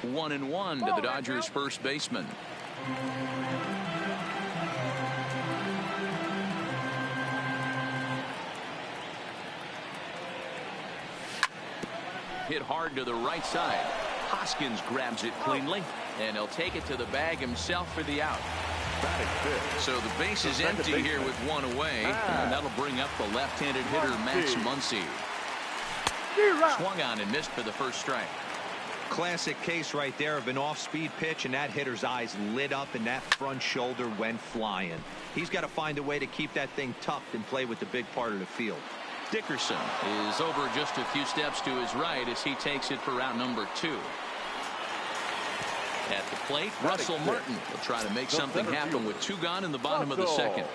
One and 1 to the Dodgers first baseman. Hit hard to the right side. Hoskins grabs it cleanly, and he'll take it to the bag himself for the out. So the base is empty here with 1 away, and that'll bring up the left-handed hitter Max Muncy. Swung on and missed for the first strike. Classic case right there of an off-speed pitch, and that hitter's eyes lit up and that front shoulder went flying. He's got to find a way to keep that thing tucked and play with the big part of the field. Dickerson is over just a few steps to his right as he takes it for route number 2. At the plate, Russell Martin will try to make something happen with 2 gone in the bottom of the second.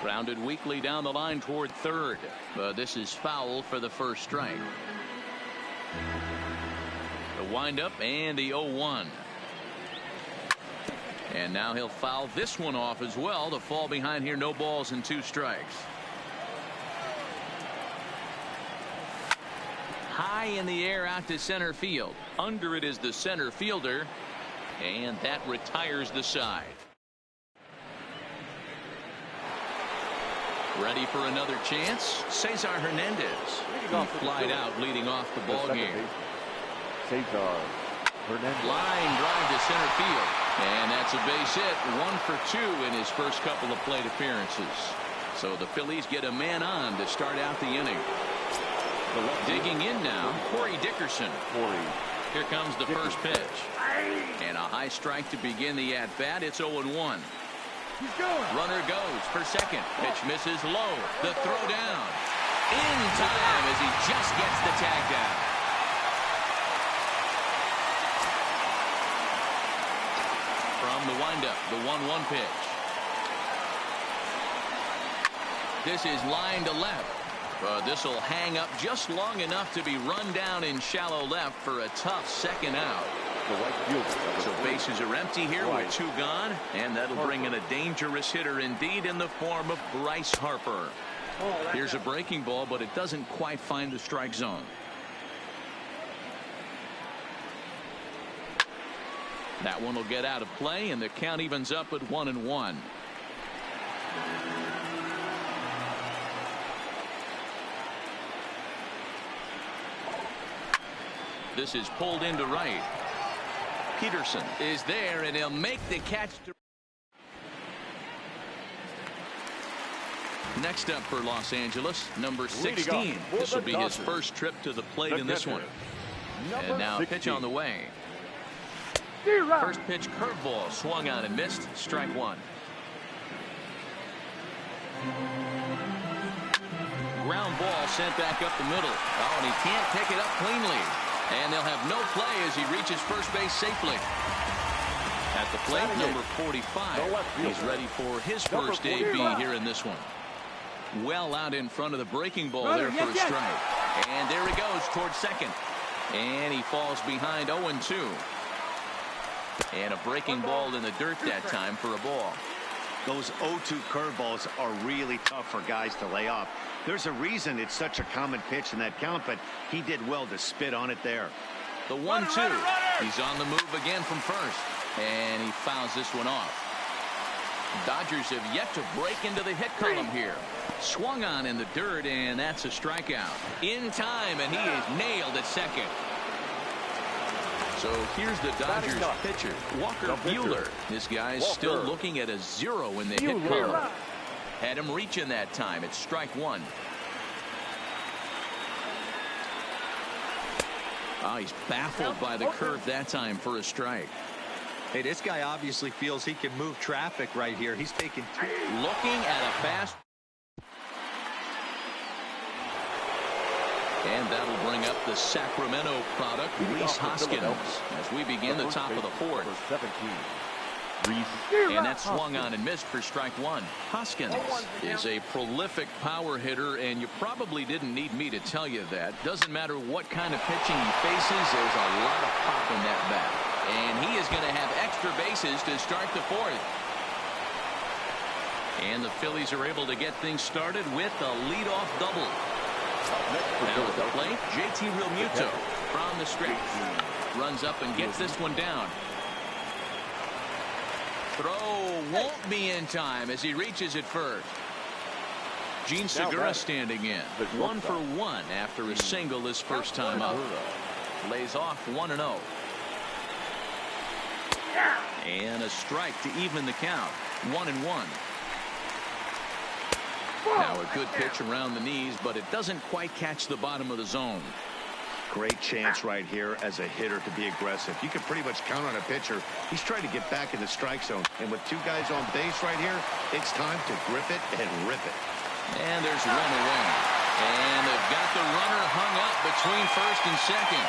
Grounded weakly down the line toward third, but this is foul for the first strike. The windup and the 0-1. And now he'll foul this one off as well to fall behind here. No balls and 2 strikes. High in the air out to center field. Under it is the center fielder, and that retires the side. Ready for another chance? Cesar Hernandez. He flied out leading off the ball game. Cesar Hernandez. Line drive to center field, and that's a base hit. 1 for 2 in his first couple of plate appearances. So the Phillies get a man on to start out the inning. Digging in now, Corey Dickerson. Here comes the first pitch. And a high strike to begin the at-bat. It's 0-1. Runner goes for second. Pitch misses low. The throw down. In time as he just gets the tag down. From the windup, the 1-1 pitch. This is line to left. This will hang up just long enough to be run down in shallow left for a tough second out. So bases are empty here with 2 gone, and that'll bring in a dangerous hitter indeed in the form of Bryce Harper. Here's a breaking ball, but it doesn't quite find the strike zone. That one will get out of play, and the count evens up at 1-1. This is pulled into right. Peterson is there, and he'll make the catch. Next up for Los Angeles, number 16. This will be his first trip to the plate in this one. And now pitch on the way. First pitch curveball swung on and missed. Strike 1. Ground ball sent back up the middle. Oh, and he can't pick it up cleanly. And they'll have no play as he reaches first base safely. At the plate, number 45. He's ready for his first debut here in this one. Well out in front of the breaking ball there for a strike. And there he goes towards second. And he falls behind 0-2. And a breaking ball in the dirt that time for a ball. Those 0-2 curveballs are really tough for guys to lay off. There's a reason it's such a common pitch in that count, but he did well to spit on it there. The 1-2. He's on the move again from first. And he fouls this one off. Dodgers have yet to break into the hit column here. Swung on in the dirt, and that's a strikeout. In time, and he is nailed at second. So here's the Dodgers pitcher, Walker Buehler. This guy's still looking at a 0 in the hit column. Had him reaching that time. It's strike 1. Oh, he's baffled by the curve that time for a strike. Hey, this guy obviously feels he can move traffic right here. He's taking 2. Looking at a fast. And that'll bring up the Sacramento product, Rhys Hoskins, as we begin the top of the 4th. And that swung on and missed for strike 1. Hoskins is a prolific power hitter, and you probably didn't need me to tell you that. Doesn't matter what kind of pitching he faces, there's a lot of pop in that bat. And he is going to have extra bases to start the 4th. And the Phillies are able to get things started with a leadoff double. Now at the plate, JT Realmuto from the stretch. Runs up and gets this one down. Throw won't be in time as he reaches it first. Gene Segura standing in. 1 for 1 after a single his first time up. Lays off 1-0. And a strike to even the count. 1-1. Now a good pitch around the knees, but it doesn't quite catch the bottom of the zone. Great chance right here as a hitter to be aggressive. You can pretty much count on a pitcher. He's trying to get back in the strike zone. And with 2 guys on base right here, it's time to grip it and rip it. And there's 1 away. And they've got the runner hung up between first and second.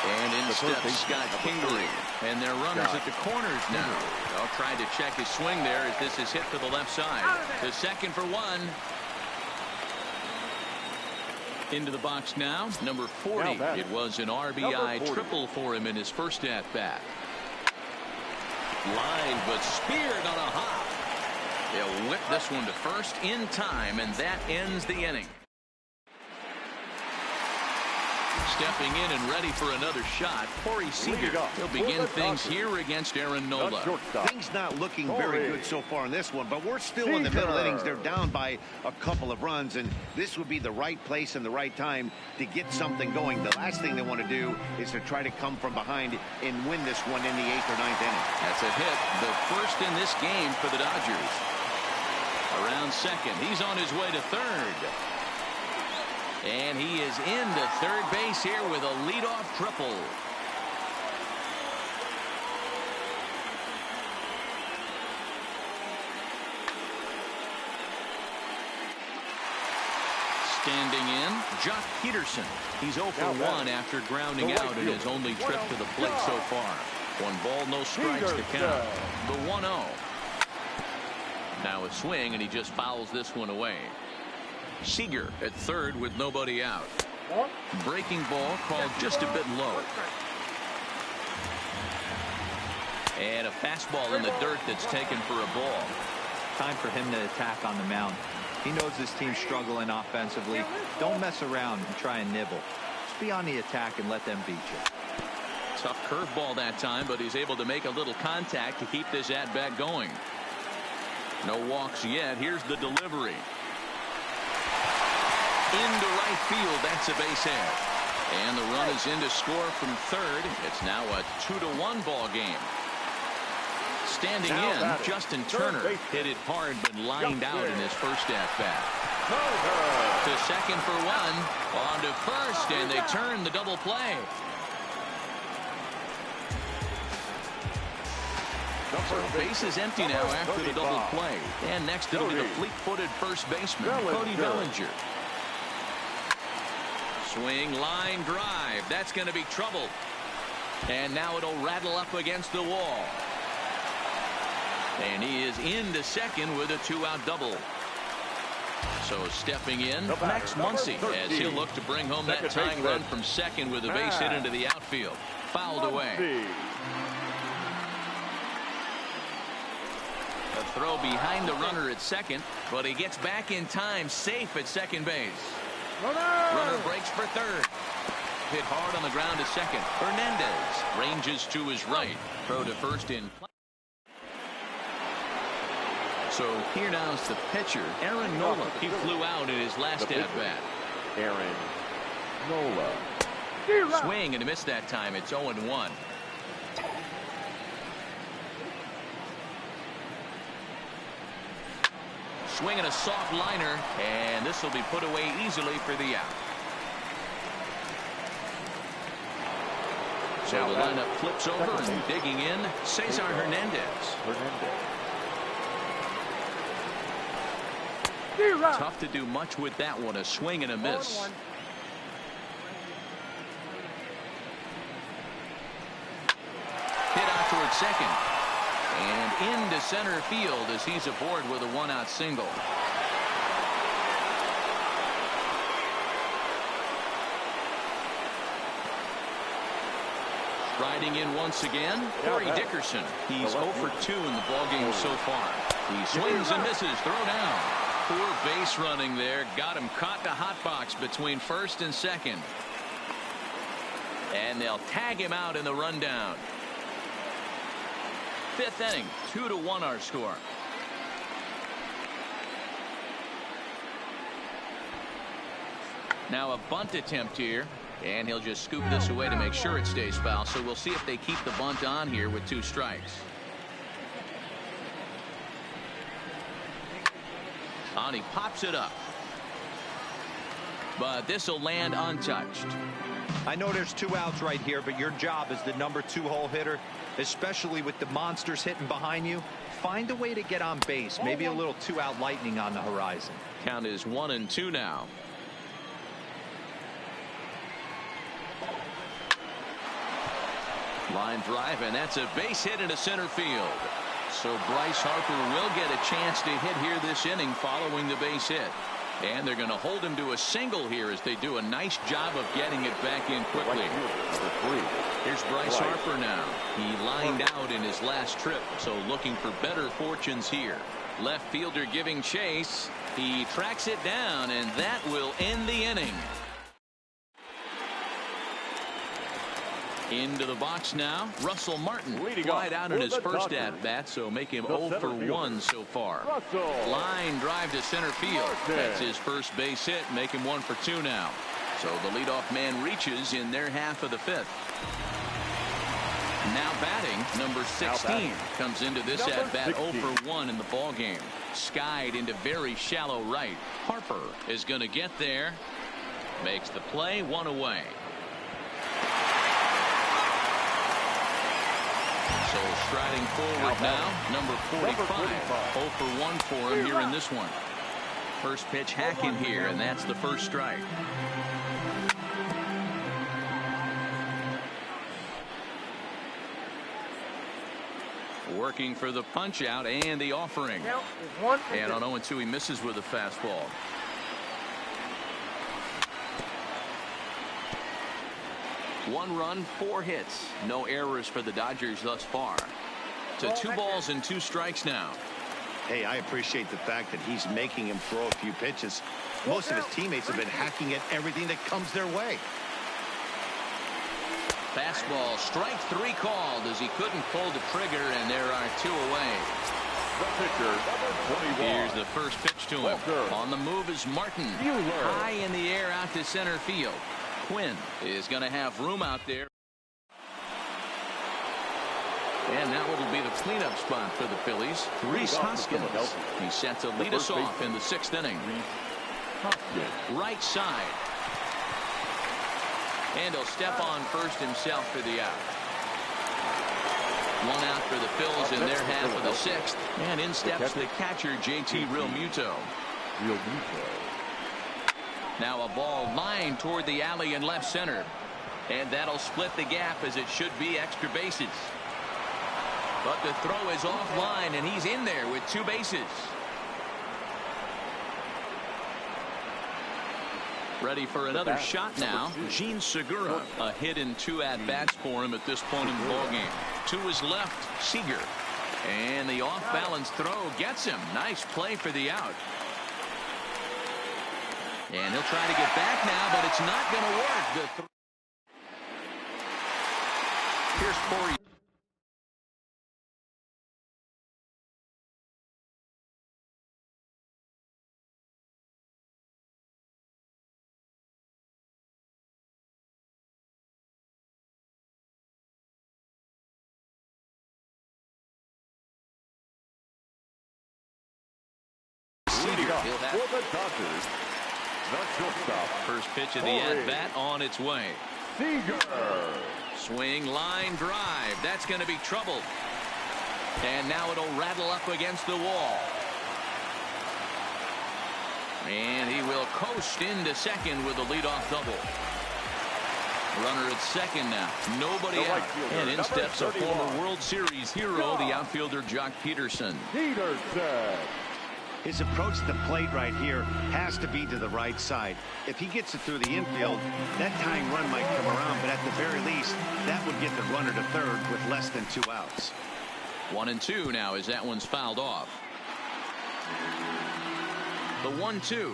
And in steps Scott Kingery. And their runners at the corners now. They'll try to check his swing there as this is hit to the left side. To second for 1. Into the box now, number 40. It was an RBI triple for him in his first at-bat. Line, but speared on a hop. They'll whip this one to first in time, and that ends the inning. Stepping in and ready for another shot, Corey Seager. He'll begin things here against Aaron Nola. Things not looking very good so far in this one, but we're still in the middle innings. They're down by a couple of runs, and this would be the right place and the right time to get something going. The last thing they want to do is to try to come from behind and win this one in the 8th or 9th inning. That's a hit, the first in this game for the Dodgers. Around second, he's on his way to third. And he is into third base here with a leadoff triple. Standing in, Jock Peterson. He's 0 for 1 after grounding out in his only trip to the plate so far. 1 ball, no strikes to count. The 1-0. Now a swing, and he just fouls this one away. Seager at third with nobody out. Breaking ball called just a bit low. And a fastball in the dirt that's taken for a ball. Time for him to attack on the mound. He knows this team's struggling offensively. Don't mess around and try and nibble. Just be on the attack and let them beat you. Tough curveball that time, but he's able to make a little contact to keep this at-bat going. No walks yet. Here's the delivery. Into right field. That's a base hit. And the run is in to score from third. It's now a 2-1 ball game. Standing in, Justin Turner hit it hard but lined out in his first at-bat. To second for 1. On to first, and they turn the double play. So base is empty now after the double play. And next it'll be the fleet-footed first baseman, Cody Bellinger. Swing, line drive. That's going to be trouble. And now it'll rattle up against the wall. And he is into second with a 2-out double. So stepping in, Max Muncy, as he'll look to bring home that tying run from second with a base hit into the outfield. Fouled away. A throw behind the runner at second, but he gets back in time, safe at second base. Runner breaks for third. Hit hard on the ground to second. Hernandez ranges to his right. Throw to first in. So here now is the pitcher, Aaron Nola. He flew out in his last at-bat. Aaron Nola. Swing and a miss that time. It's 0-1. Swinging a soft liner, and this will be put away easily for the out. So the lineup flips over and digging in, Cesar Hernandez. Tough to do much with that one. A swing and a miss. Hit out towards second. And into center field as he's aboard with a 1-out single. Riding in once again, Corey Dickerson. He's 0 for 2 in the ballgame so far. He swings and misses. Throw down. Poor base running there. Got him caught in a hot box between first and second. And they'll tag him out in the rundown. 5th inning, 2-1 our score. Now a bunt attempt here, and he'll just scoop this away to make sure it stays foul. So we'll see if they keep the bunt on here with 2 strikes. And he pops it up. But this will land untouched. I know there's 2 outs right here, but your job as the number 2 hole hitter, especially with the monsters hitting behind you, find a way to get on base. Maybe a little 2-out lightning on the horizon. Count is 1-2 now. Line drive, and that's a base hit into center field. So Bryce Harper will get a chance to hit here this inning following the base hit. And they're going to hold him to a single here as they do a nice job of getting it back in quickly. Here's Bryce Harper now. He lined out in his last trip, so looking for better fortunes here. Left fielder giving chase. He tracks it down, and that will end the inning. Into the box now, Russell Martin. Flied out in his first at-bat, so make him 0 for 1 so far. Line drive to center field. That's his first base hit, make him 1 for 2 now. So the leadoff man reaches in their half of the 5th. Now batting, number 16 comes into this at-bat 0 for 1 in the ballgame. Skied into very shallow right. Harper is going to get there. Makes the play, 1 away. So striding forward now, number 45. 0 for 1 for him here in this one. First pitch hacking here, and that's the first strike. Working for the punch out and the offering. Count is 1 And on 0-2, he misses with a fastball. One run, 4 hits. No errors for the Dodgers thus far. To 2 balls and 2 strikes now. Hey, I appreciate the fact that he's making him throw a few pitches. Most of his teammates have been hacking at everything that comes their way. Fastball, strike 3 called as he couldn't pull the trigger, and there are 2 away. The pitcher, number 21. Here's the first pitch to him. Walker. On the move is Martin. Buehler. High in the air out to center field. Quinn is going to have room out there. And now it'll be the cleanup spot for the Phillies. Rhys Hoskins. He's set to lead us off in the 6th inning. Right side. And he'll step on first himself for the out. 1 out for the Phils in their half of the 6th. And in steps the catcher, JT Realmuto. Now a ball lined toward the alley in left center. And that'll split the gap as it should be extra bases. But the throw is offline, and he's in there with 2 bases. Ready for another shot now. Gene Segura. A hit and 2 at-bats for him at this point in the ballgame. To his left, Seager. And the off-balance throw gets him. Nice play for the out. And he'll try to get back now, but it's not going to work. Here's for you. For the Dodgers, the shortstop. First pitch of the at-bat on its way. Seager. Swing, line drive. That's going to be troubled. And now it'll rattle up against the wall. And he will coast into second with a leadoff double. Runner at second now. Nobody out. And in steps a former World Series hero, the outfielder Jock Peterson. His approach to the plate right here has to be to the right side. If he gets it through the infield, that tying run might come around, but at the very least, that would get the runner to third with less than 2 outs. 1-2 now as that one's fouled off. The 1-2.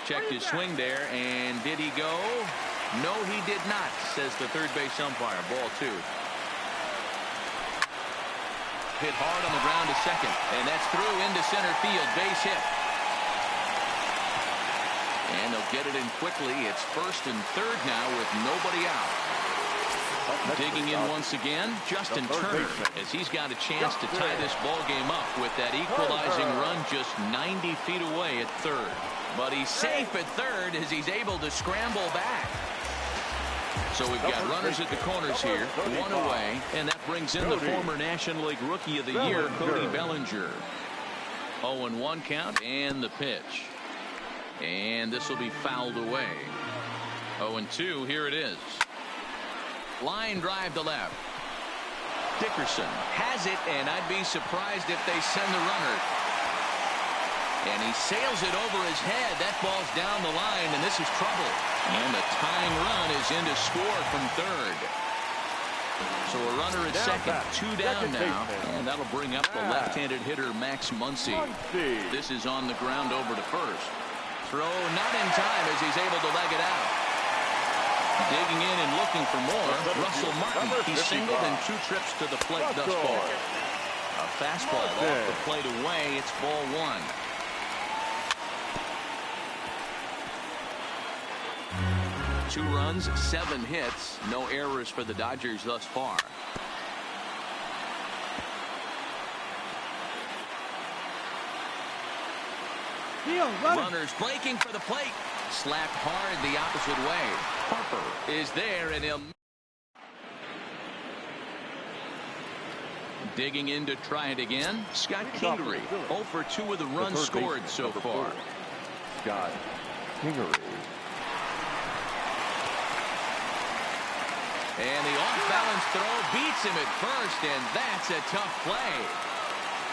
Checked his swing there, and did he go? No, he did not, says the third base umpire. Ball 2. Hit hard on the ground to second, and that's through into center field. Base hit. And they'll get it in quickly. It's first and third now with nobody out. Digging in once again, Justin Turner, as he's got a chance to tie this ball game up with that equalizing run just 90 feet away at third. But he's safe at third as he's able to scramble back. So we've got runners at the corners here, 1 away, and that brings in the former National League Rookie of the Year, Cody Bellinger. 0-1 count, and the pitch. And this will be fouled away. 0-2, here it is. Line drive to left. Dickerson has it, and I'd be surprised if they send the runner. And he sails it over his head. That ball's down the line, and this is trouble. And the tying run is in to score from third. So a runner at second, 2 down now, and that'll bring up the left-handed hitter Max Muncy. This is on the ground over to first. Throw not in time as he's able to leg it out. Digging in and looking for more, Russell Martin. He's singled in 2 trips to the plate thus far. A fastball off the plate away. It's ball 1. Two runs, 7 hits, no errors for the Dodgers thus far. Runners breaking for the plate. Slapped hard the opposite way. Harper is there, and he'll digging in to try it again. Scott Kingery, 0 for 2 with the runs scored so far. Scott Kingery. And the off-balance Arms throw beats him at first, and that's a tough play.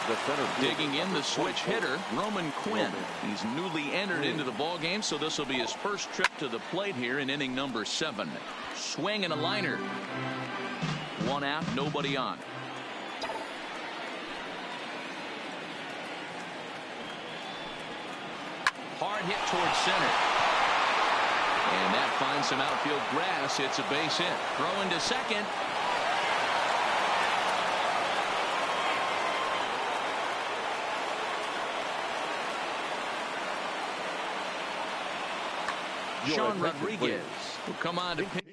The center digging in the switch hitter, Roman Quinn. He's newly entered into the ball game, so this will be his first trip to the plate here in inning number 7. Swing and a liner. 1 out, nobody on. Hard hit towards center. And that finds some outfield grass. It's a base hit. Throw into second. Sean Rodriguez will come on to pitch.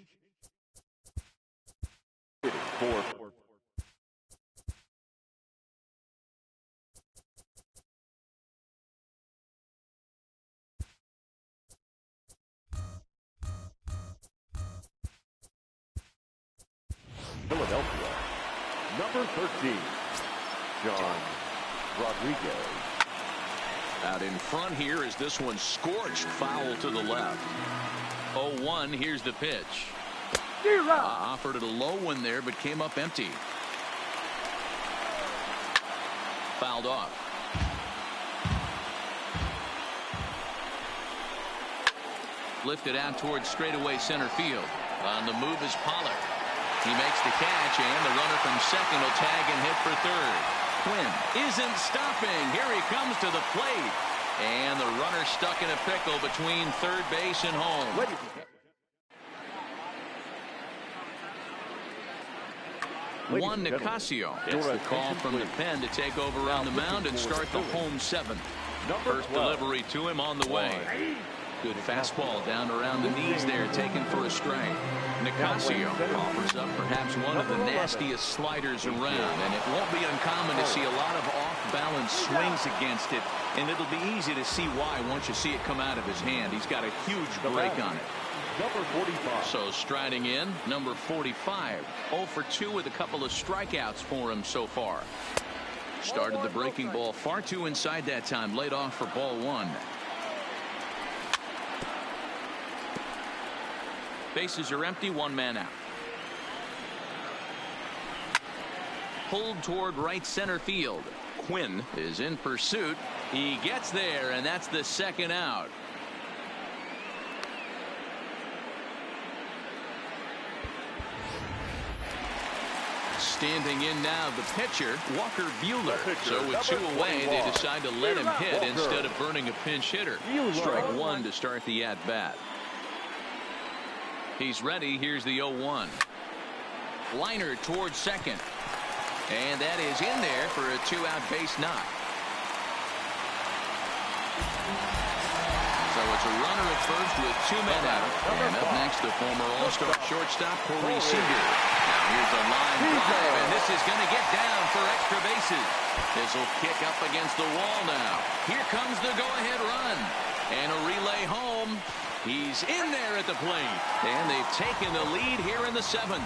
Philadelphia, number 13, Sean Rodriguez. Out in front here is this one scorched foul to the left. 0-1. Here's the pitch. Offered it a low one there, but came up empty. Fouled off. Lifted out towards straightaway center field. On the move is Pollard. He makes the catch, and the runner from second will tag and hit for third. Quinn isn't stopping. Here he comes to the plate. And the runner stuck in a pickle between third base and home. Juan Nicasio gets the call from the pen to take over on the mound and start the home 7th. First delivery to him on the way. Good fastball down around the knees there, taken for a strike. Nicasio offers up perhaps one of the nastiest sliders around, and it won't be uncommon to see a lot of off-balance swings against it, and it'll be easy to see why once you see it come out of his hand. He's got a huge break on it. Number 45. So striding in, number 45. 0 for 2 with a couple of strikeouts for him so far. Started the breaking ball far too inside that time, laid off for ball 1. Bases are empty, 1 man out. Pulled toward right center field. Quinn is in pursuit. He gets there, and that's the 2nd out. Standing in now, the pitcher, Walker Buehler. So with 2 away, they decide to let him hit instead of burning a pinch hitter. Strike 1 to start the at-bat. He's ready. Here's the 0-1. Liner towards second. And that is in there for a 2-out base knock. So it's a runner at first with 2 men out. And up next, the former All-Star shortstop, Corey Seager. Now here's a line drive, and this is going to get down for extra bases. This will kick up against the wall now. Here comes the go-ahead run. And a relay home. He's in there at the plate. And they've taken the lead here in the 7th.